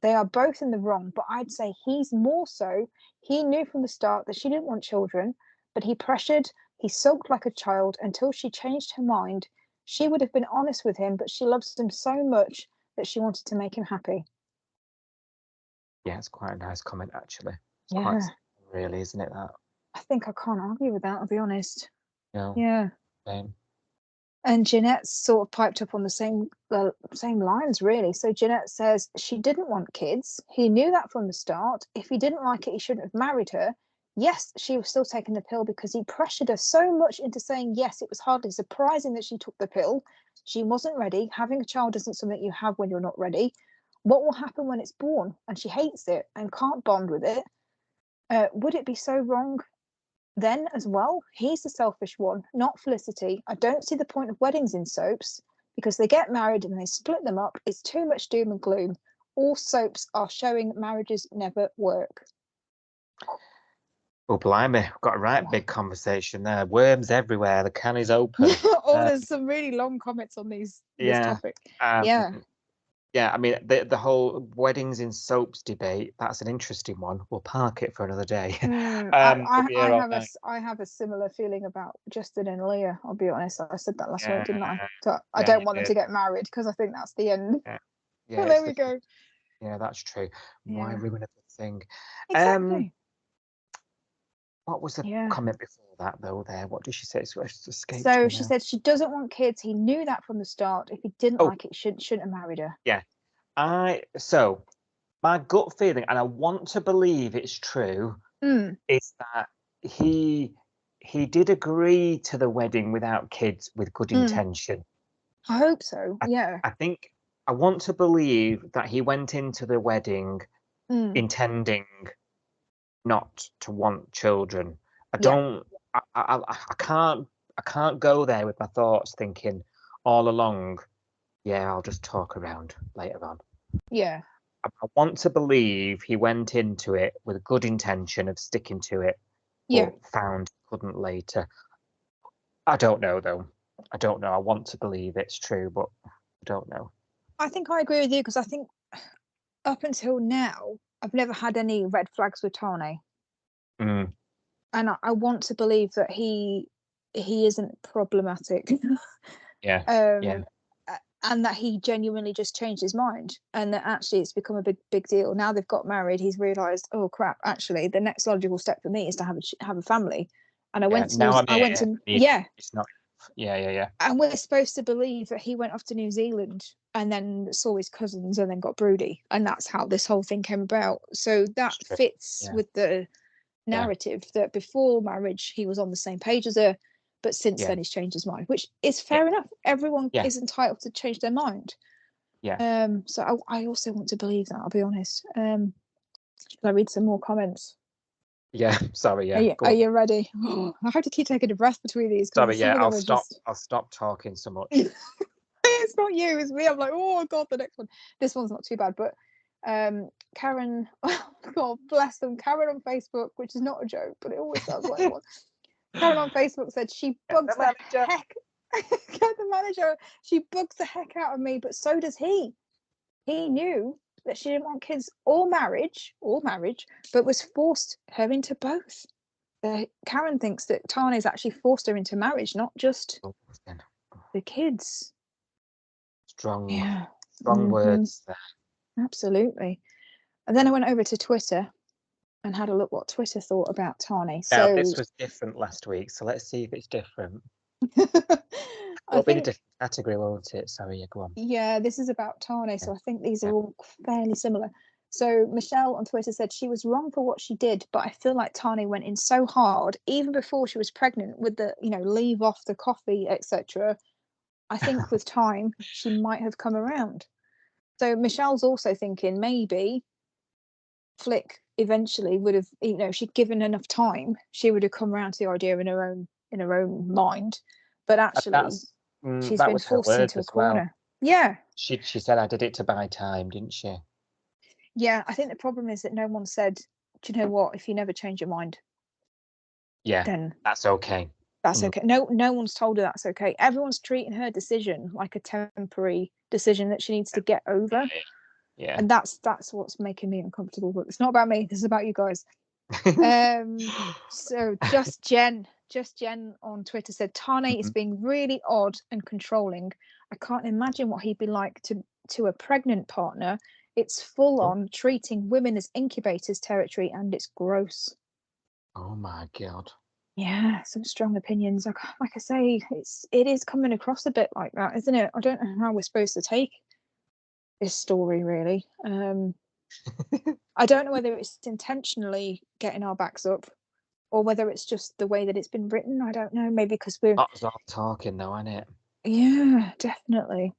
They are both in the wrong, but I'd say he's more so. He knew from the start that she didn't want children, but he pressured, he sulked like a child until she changed her mind. She would have been honest with him, but she loves him so much that she wanted to make him happy. Yeah, it's quite a nice comment, actually. It's Yeah. quite really, isn't it, that? I think I can't argue with that, I'll be honest. No. Yeah. Same. And Jeanette sort of piped up on the same lines, really. So Jeanette says she didn't want kids. He knew that from the start. If he didn't like it, he shouldn't have married her. Yes, she was still taking the pill because he pressured her so much into saying yes. It was hardly surprising that she took the pill. She wasn't ready. Having a child isn't something you have when you're not ready. What will happen when it's born? And she hates it and can't bond with it. Would it be so wrong then as well? He's the selfish one, not Felicity. I don't see the point of weddings in soaps because they get married and they split them up. It's too much doom and gloom. All soaps are showing marriages never work. Oh, blimey, we've got a right big conversation there. Worms everywhere. The can is open. There's some really long comments on this topic. Yeah, I mean, the whole weddings in soaps debate, that's an interesting one. We'll park it for another day. I have a similar feeling about Justin and Leah, I'll be honest. I said that last week, didn't I? So I don't want them to get married because I think that's the end. Yeah, there we go. Yeah, that's true. Why ruin everything? Exactly. What was the comment before that, though, there? What did she say? So she said she doesn't want kids. He knew that from the start. If he didn't like it, shouldn't have married her. Yeah. So my gut feeling, and I want to believe it's true, is that he did agree to the wedding without kids with good intention. I hope so, yeah. I want to believe that he went into the wedding intending not to want children. I can't go there with my thoughts thinking all along, I'll just talk around later on. Yeah. I want to believe he went into it with a good intention of sticking to it, but found couldn't later. I don't know, though. I don't know. I want to believe it's true, but I don't know. I think I agree with you because I think up until now, I've never had any red flags with Tane. And I want to believe that he isn't problematic. And that he genuinely just changed his mind, and that actually it's become a big deal. Now they've got married, he's realised, oh crap! Actually, the next logical step for me is to have a family. And It's not. And we're supposed to believe that he went off to New Zealand and then saw his cousins and then got broody, and that's how this whole thing came about. So that fits with the narrative that before marriage he was on the same page as her, but since then he's changed his mind, which is fair enough. Everyone is entitled to change their mind. So I also want to believe that, I'll be honest. Shall I read some more comments? Sorry. Are you ready? I have to keep taking a breath between these. Sorry, I'll stop talking so much. It's not you, it's me. I'm like, oh god, the next one. This one's not too bad, but Karen, God bless them, Karen on Facebook, which is not a joke, but it always sounds like one. Karen on Facebook said she bugs the heck get the manager. She bugs the heck out of me, but so does he. He knew that she didn't want kids or marriage, but was forced her into both. Karen thinks that Tane's actually forced her into marriage, not just the kids. Strong words there. Absolutely. And then I went over to Twitter and had a look what Twitter thought about Tane. So this was different last week, so let's see if it's different. It'll be in a different category, won't it? Sorry, go on. Yeah, this is about Tane, so I think these are all fairly similar. So Michelle on Twitter said she was wrong for what she did, but I feel like Tane went in so hard, even before she was pregnant, with the, leave off the coffee, etc. I think with time, she might have come around. So Michelle's also thinking maybe Flick eventually would have, she'd given enough time, she would have come around to the idea in her own mind. But actually, she's been forced into a corner. Yeah. She said, I did it to buy time, didn't she? Yeah, I think the problem is that no one said, do you know what, if you never change your mind, then that's okay. That's okay. No one's told her that's okay. Everyone's treating her decision like a temporary decision that she needs to get over. Yeah. And that's what's making me uncomfortable. But it's not about me. This is about you guys. So just Jen on Twitter said Tane is being really odd and controlling. I can't imagine what he'd be like to a pregnant partner. It's full on treating women as incubators territory, and it's gross. Oh my God. Yeah, some strong opinions. Like I say, it is coming across a bit like that, isn't it? I don't know how we're supposed to take this story, really. I don't know whether it's intentionally getting our backs up or whether it's just the way that it's been written. I don't know. Maybe because we're Lots of talking though, isn't it? yeah, definitely.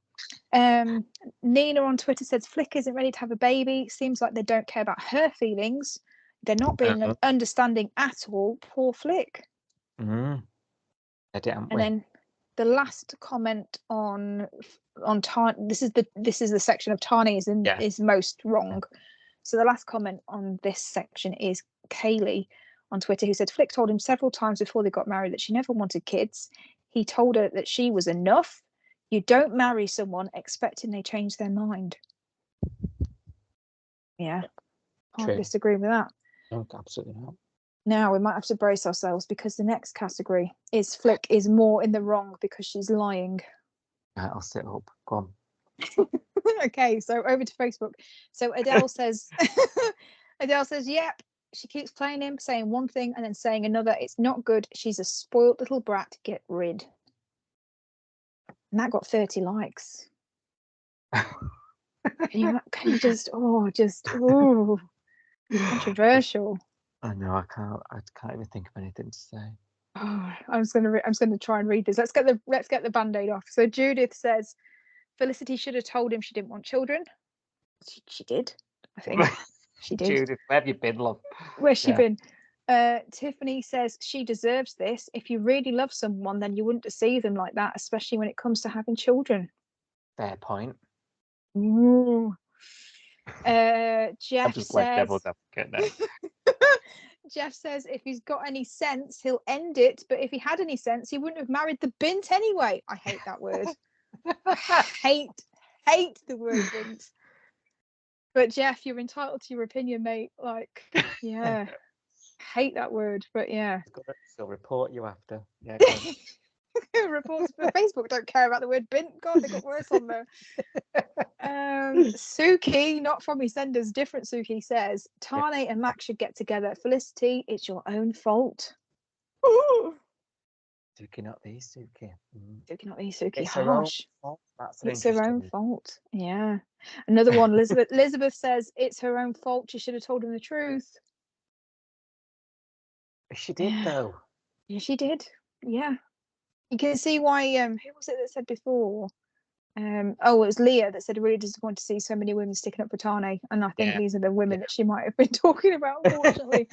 Nina on Twitter says Flick isn't ready to have a baby. Seems like they don't care about her feelings. They're not being understanding at all. Poor Flick. Mm-hmm. I did, haven't And we? then the last comment on Tane. This is the section of Tane is most wrong. So the last comment on this section is Kaylee on Twitter, who said Flick told him several times before they got married that she never wanted kids. He told her that she was enough. You don't marry someone expecting they change their mind. Yeah, can't disagree with that. No, absolutely not. Now we might have to brace ourselves because the next category is Flick is more in the wrong because she's lying. Right, I'll sit up. Go on. Okay, so over to Facebook. So Adele says, yep. She keeps playing him, saying one thing and then saying another. It's not good. She's a spoiled little brat. Get rid. And that got 30 likes. Can you just controversial. I know, I can't even think of anything to say. Oh, I'm just gonna try and read this. Let's get the band-aid off. So Judith says Felicity should have told him she didn't want children. She did, I think. She did. Judith, where have you been, love? Where's she been? Tiffany says she deserves this. If you really love someone, then you wouldn't deceive them like that, especially when it comes to having children. Fair point. Ooh. Jeff I'm just like devil's advocate now. Jeff says if he's got any sense, he'll end it. But if he had any sense, he wouldn't have married the bint anyway. I hate that word. hate the word bint. But Jeff, you're entitled to your opinion, mate. Like, yeah, hate that word. But yeah, so report you after. Yeah. Reports for Facebook don't care about the word bint. God, they got worse on there. Suki, not from EastEnders, different Suki says Tane and Max should get together. Felicity, it's your own fault. Suki, not these, Suki. Suki, not these, Suki. It's harsh. It's her own fault. Yeah. Another one, Elizabeth says it's her own fault. She should have told him the truth. She did though. Yeah, she did. Yeah. You can see why. Who was it that said before? It was Leah that said, really disappointed to see so many women sticking up for Tane, and I think these are the women that she might have been talking about, unfortunately.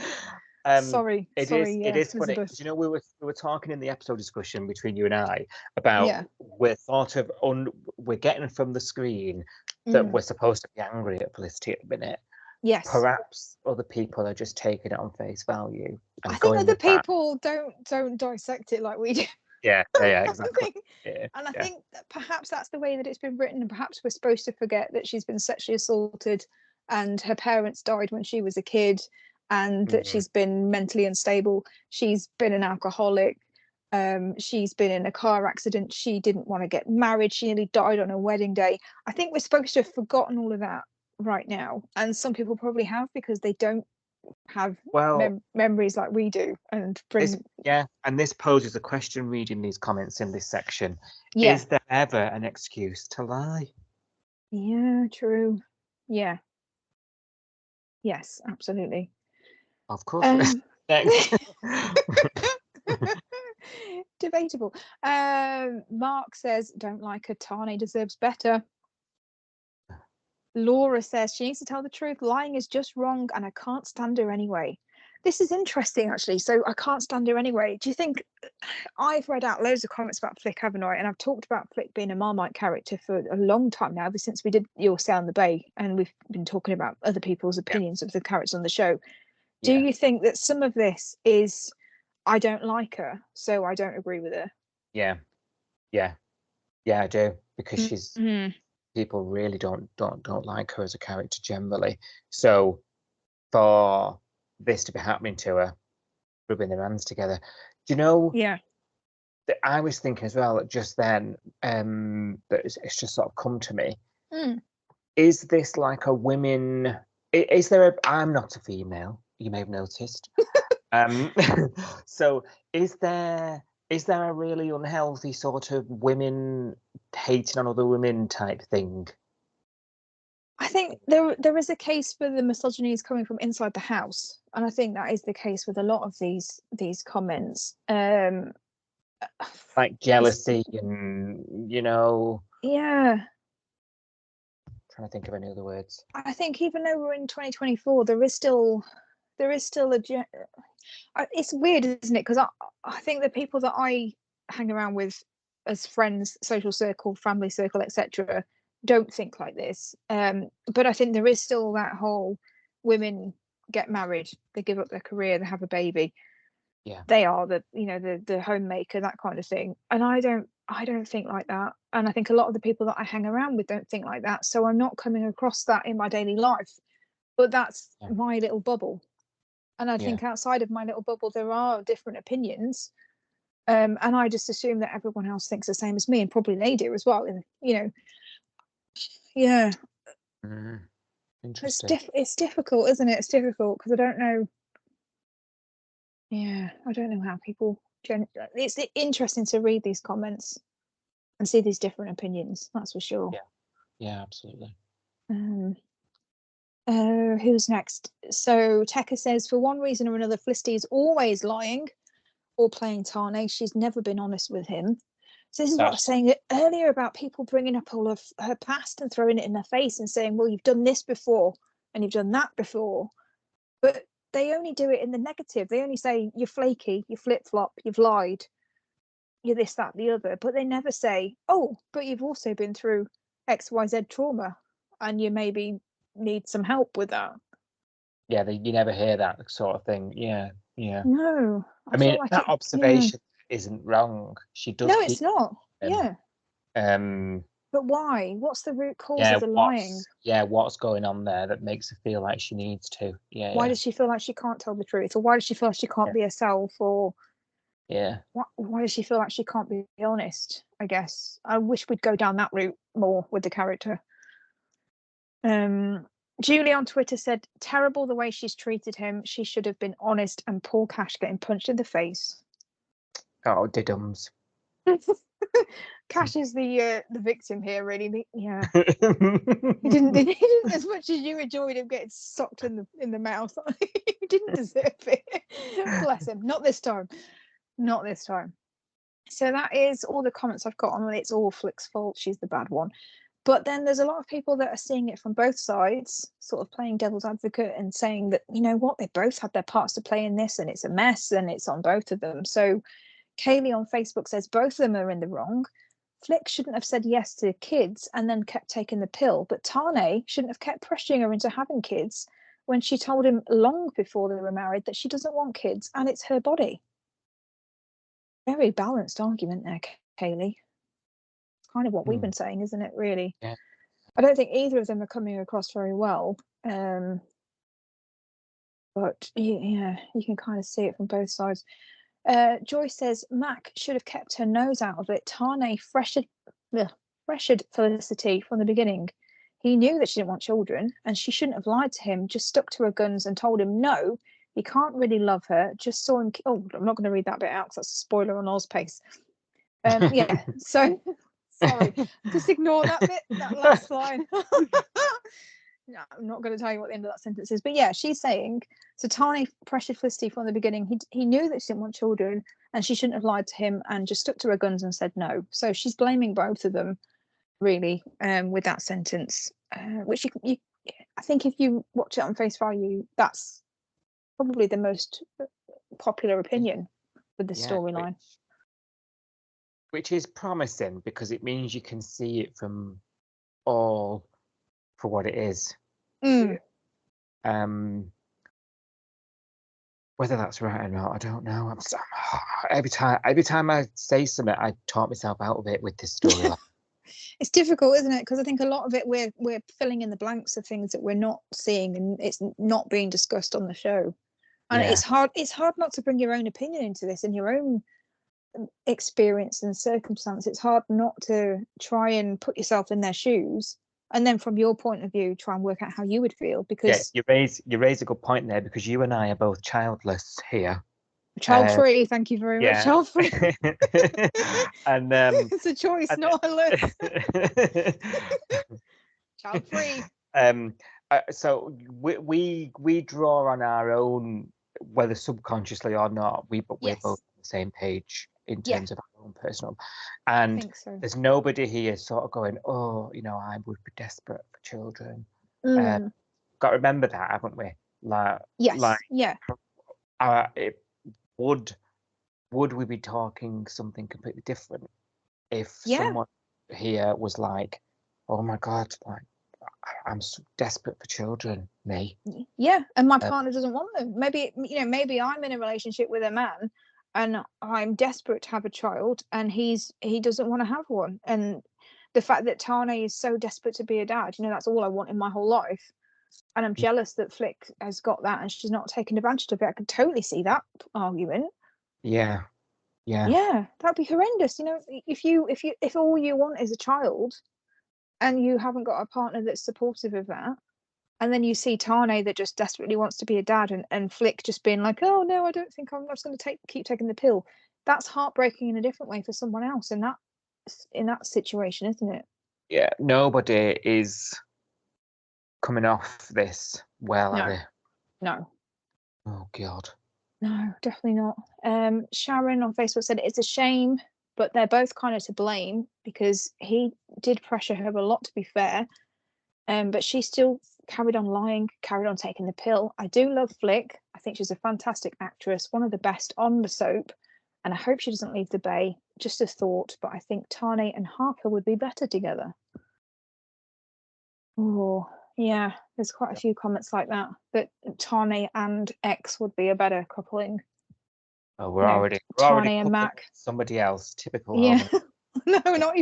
Sorry, it is funny because we were talking in the episode discussion between you and I about we're getting from the screen that we're supposed to be angry at Felicity at the minute. Yes. Perhaps other people are just taking it on face value. I think other people don't dissect it like we do. Yeah, exactly. And I think that perhaps that's the way that it's been written, and perhaps we're supposed to forget that she's been sexually assaulted and her parents died when she was a kid, and that she's been mentally unstable. She's been an alcoholic. She's been in a car accident. She didn't want to get married. She nearly died on her wedding day. I think we're supposed to have forgotten all of that right now, and some people probably have because they don't have memories like we do. And this poses a question reading these comments in this section. Is there ever an excuse to lie? Yeah, true. Yeah. Yes, absolutely. Of course. Debatable. Mark says don't like her. Tane deserves better. Laura says she needs to tell the truth. Lying is just wrong and I can't stand her anyway. This is interesting, actually. So I can't stand her anyway. Do you think I've read out loads of comments about Flick, haven't I? And I've talked about Flick being a Marmite character for a long time now, ever since we did Your Say on the Bay, and we've been talking about other people's opinions of the characters on the show. Do you think that some of this is I don't like her, so I don't agree with her? Yeah, I do, because she's people really don't like her as a character generally. So for this to be happening to her, rubbing their hands together. Do you know? Yeah. That I was thinking as well just then. That it's just sort of come to me. Is this like a women? Is there a? I'm not a female. You may have noticed. So is there a really unhealthy sort of women hating on other women type thing? I think there is a case for the misogyny is coming from inside the house, and I think that is the case with a lot of these comments. Like jealousy and yeah. Trying to think of any other words. I think even though we're in 2024, there is still it's weird, isn't it? Because I think the people that I hang around with as friends, social circle, family circle, etc., don't think like this. But I think there is still that whole women get married, they give up their career, they have a baby. Yeah. They are the homemaker, that kind of thing. And I don't think like that. And I think a lot of the people that I hang around with don't think like that. So I'm not coming across that in my daily life. But that's my little bubble. And I think outside of my little bubble, there are different opinions. And I just assume that everyone else thinks the same as me, and probably they do as well. And, yeah. Interesting. It's difficult, isn't it? It's difficult because I don't know. Yeah, I don't know how people. It's interesting to read these comments and see these different opinions. That's for sure. Yeah, absolutely. Who's next? So Tekka says, for one reason or another, Felicity is always lying or playing Tane. She's never been honest with him. So this is what I was saying earlier about people bringing up all of her past and throwing it in her face and saying, well, you've done this before and you've done that before. But they only do it in the negative. They only say, you're flaky, you flip-flop, you've lied, you're this, that, the other. But they never say, oh, but you've also been through XYZ trauma and you maybe need some help with that. Yeah, you never hear that sort of thing. Yeah. No. I mean, like that observation isn't wrong. She does. No, it's not. Yeah. But why? What's the root cause of the lying? Yeah, what's going on there that makes her feel like she needs to? Yeah. Why does she feel like she can't tell the truth? Or why does she feel like she can't be herself? Or why does she feel like she can't be honest? I guess I wish we'd go down that route more with the character. Julie on Twitter said, terrible the way she's treated him. She should have been honest, and poor Cash getting punched in the face. Oh, diddums. Cash is the victim here, really. Yeah. he didn't as much as you enjoyed him getting socked in the mouth. He didn't deserve it. Bless him. Not this time. So that is all the comments I've got on. It's all Flick's fault. She's the bad one. But then there's a lot of people that are seeing it from both sides, sort of playing devil's advocate and saying that, you know what, they both had their parts to play in this and it's a mess and it's on both of them. So Kaylee on Facebook says both of them are in the wrong. Flick shouldn't have said yes to kids and then kept taking the pill. But Tane shouldn't have kept pressuring her into having kids when she told him long before they were married that she doesn't want kids and it's her body. Very balanced argument there, Kaylee. Kind of what we've been saying, isn't it, really? Yeah. I don't think either of them are coming across very well. But yeah, you can kind of see it from both sides. Joyce says Mac should have kept her nose out of it. Tane pressured Felicity from the beginning. He knew that she didn't want children and she shouldn't have lied to him, just stuck to her guns and told him no, he can't really love her. Just saw him. Oh, I'm not going to read that bit out because that's a spoiler on Ozpace. Yeah, so sorry, just ignore that bit, that last line. No, I'm not going to tell you what the end of that sentence is, but yeah, she's saying, so Tane pressured Felicity from the beginning. He knew that she didn't want children and she shouldn't have lied to him and just stuck to her guns and said no. So she's blaming both of them, really, with that sentence, which you I think if you watch it on face value, that's probably the most popular opinion with the storyline. Which is promising because it means you can see it from all for what it is. Whether that's right or not, I don't know. Every time I say something, I talk myself out of it with this storyline. It's difficult, isn't it? Because I think a lot of it we're filling in the blanks of things that we're not seeing, and it's not being discussed on the show. And Yeah. it's hard not to bring your own opinion into this and your own experience and circumstance. It's hard not to try and put yourself in their shoes, and then from your point of view try and work out how you would feel, because you raise a good point there, because you and I are both childless here. child free, thank you very much. Child free. And it's a choice, not a list. Child free. So we draw on our own, whether subconsciously or not, we're both on the same page in terms of our own personal, and I think so. there's nobody here sort of going, oh, I would be desperate for children. Got to remember that, haven't we? Would we be talking something completely different if someone here was like, oh my God, like, I'm so desperate for children, me. Yeah, and my partner doesn't want them. Maybe I'm in a relationship with a man and I'm desperate to have a child, and he doesn't want to have one. And the fact that Tane is so desperate to be a dad, that's all I want in my whole life. And I'm jealous that Flick has got that and she's not taking advantage of it. I could totally see that argument. Yeah. That'd be horrendous. If all you want is a child and you haven't got a partner that's supportive of that, and then you see Tane that just desperately wants to be a dad, and Flick just being like, oh no, I don't think I'm just going to keep taking the pill. That's heartbreaking in a different way for someone else in that situation, isn't it? Yeah, nobody is coming off this well, are they? No. Oh God. No, definitely not. Sharon on Facebook said it's a shame, but they're both kind of to blame, because he did pressure her a lot, to be fair. But she still carried on lying, carried on taking the pill. I do love Flick. I think she's a fantastic actress, one of the best on the soap, and I hope she doesn't leave the Bay. Just a thought, but I think Tane and Harper would be better together. Oh, yeah, there's quite a few comments like that Tane and X would be a better coupling. Oh, we're already and Mac. Somebody else, typical. Yeah. No, not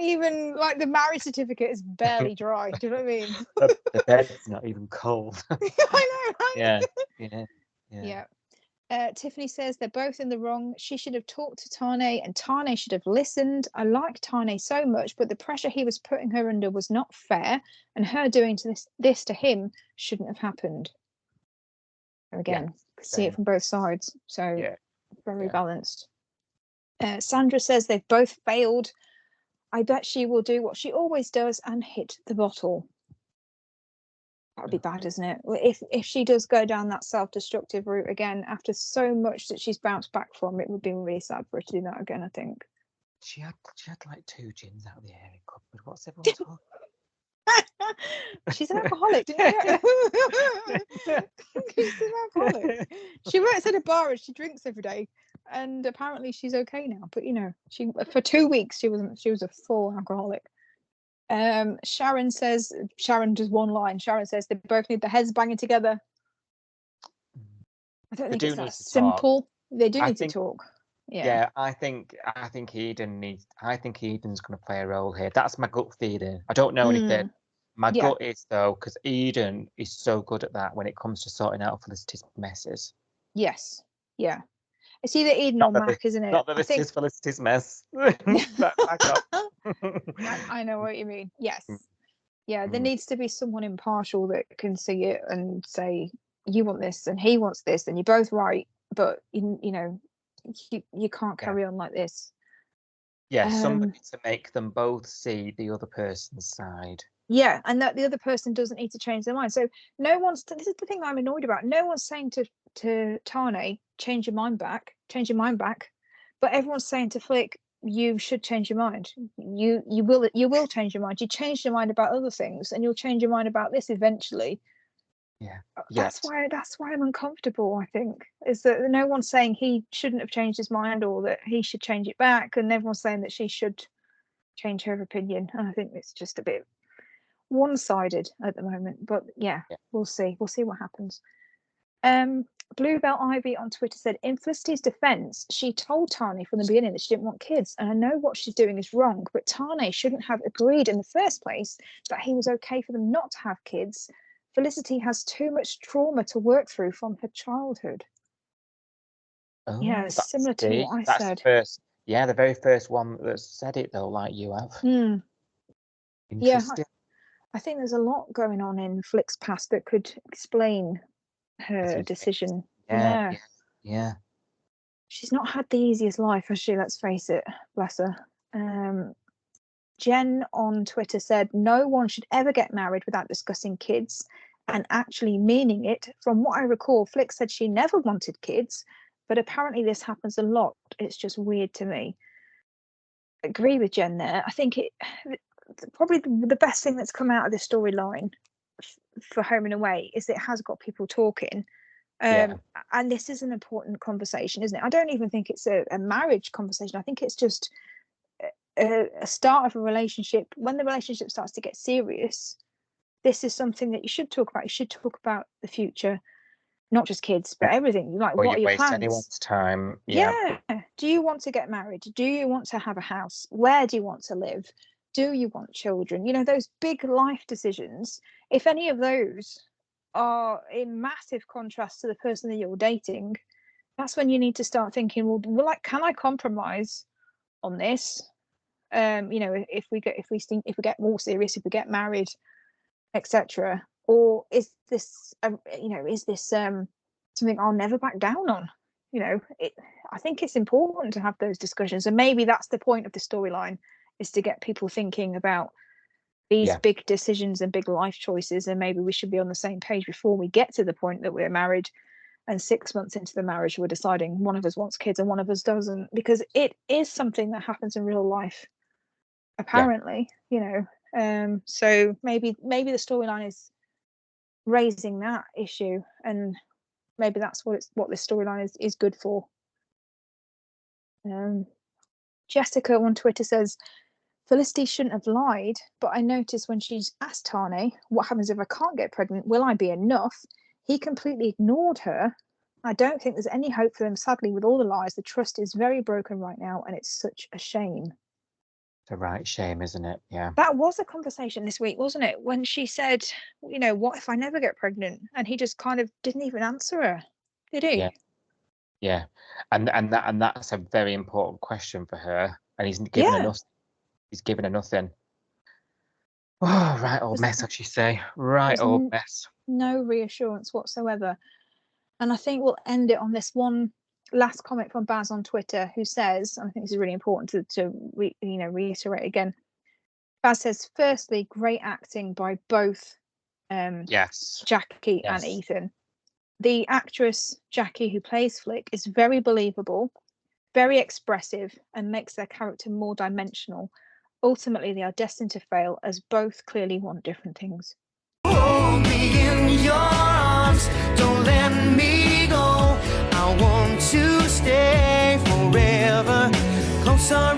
even like the marriage certificate is barely dry. Do you know what I mean? The bed's not even cold. I know, right? Yeah. Tiffany says they're both in the wrong. She should have talked to Tane, and Tane should have listened. I like Tane so much, but the pressure he was putting her under was not fair, and her doing this to him shouldn't have happened. Again, see it from both sides. So very balanced. Sandra says they've both failed. I bet she will do what she always does and hit the bottle. That would be bad, isn't it? If she does go down that self-destructive route again after so much that she's bounced back from, it would be really sad for her to do that again, I think. She had like 2 gins out of the airing cupboard. What's everyone talking? She's an alcoholic, didn't you? She's an alcoholic. She works at a bar and she drinks every day, and apparently she's okay now. But she for 2 weeks she was a full alcoholic. Sharon does one line. Sharon says they both need their heads banging together. I don't think it's that simple. They do need to talk. Yeah, I think Eden's going to play a role here. That's my gut feeling. I don't know anything. My gut is, though, because Eden is so good at that when it comes to sorting out Felicity's messes. Yes. Yeah. It's either Eden or Mac, isn't it? Not that this is Felicity's mess. I know what you mean. Yes. Yeah, there needs to be someone impartial that can see it and say, you want this and he wants this and you're both right, but you can't carry on like this. Yeah, somebody to make them both see the other person's side. Yeah, and that the other person doesn't need to change their mind. So this is the thing I'm annoyed about. No one's saying to Tane, change your mind back, but everyone's saying to Flick, you should change your mind. You will change your mind. You changed your mind about other things, and you'll change your mind about this eventually. Yeah. That's why I'm uncomfortable, I think, is that no one's saying he shouldn't have changed his mind or that he should change it back, and everyone's saying that she should change her opinion. And I think it's just a bit one-sided at the moment, but we'll see what happens. Bluebell Ivy on Twitter said, in Felicity's defence, she told Tane from the beginning that she didn't want kids, and I know what she's doing is wrong, but Tane shouldn't have agreed in the first place that he was okay for them not to have kids. Felicity has too much trauma to work through from her childhood. Oh, Yeah, it's similar to what I that's said. The very first one that said it though, like you have. Yeah, Interesting. I think there's a lot going on in Flick's past that could explain her decision. Yeah. She's not had the easiest life, has she? Let's face it. Bless her. Jen on Twitter said, no one should ever get married without discussing kids and actually meaning it. From what I recall, Flick said she never wanted kids, but apparently this happens a lot. It's just weird to me. Agree with Jen there. I think probably the best thing that's come out of this storyline for Home and Away is it has got people talking. And this is an important conversation, isn't it? I don't even think it's a marriage conversation. I think it's just a start of a relationship. When the relationship starts to get serious, this is something that you should talk about. You should talk about the future, not just kids, but everything. Like, what are your plans? Anyone's time. Yeah. Do you want to get married? Do you want to have a house? Where do you want to live? Do you want children? You know, those big life decisions. If any of those are in massive contrast to the person that you're dating, that's when you need to start thinking, well, like, can I compromise on this? You know, if we get more serious, if we get married, etc., or is this something I'll never back down on? You know, I think it's important to have those discussions, and maybe that's the point of the storyline, is to get people thinking about these big decisions and big life choices, and maybe we should be on the same page before we get to the point that we're married, and 6 months into the marriage we're deciding one of us wants kids and one of us doesn't, because it is something that happens in real life, apparently. You know, so maybe the storyline is raising that issue, and maybe that's what this storyline is good for. Jessica on Twitter says, Felicity shouldn't have lied, but I noticed when she's asked Tane, what happens if I can't get pregnant? Will I be enough? He completely ignored her. I don't think there's any hope for them. Sadly, with all the lies, the trust is very broken right now, and it's such a shame. It's a right shame, isn't it? Yeah. That was a conversation this week, wasn't it? When she said, you know, what if I never get pregnant? And he just kind of didn't even answer her, did he? Yeah. And that's a very important question for her. And he's given her nothing. He's given her nothing. Oh, right old mess, as you say. Right old mess. No reassurance whatsoever. And I think we'll end it on this one last comment from Baz on Twitter, who says, and I think this is really important to reiterate again. Baz says, firstly, great acting by both Jackie and Ethan. The actress Jackie, who plays Flick, is very believable, very expressive, and makes their character more dimensional. Ultimately, they are destined to fail, as both clearly want different things. Hold me in your arms, don't let me go. I want to stay forever. Closer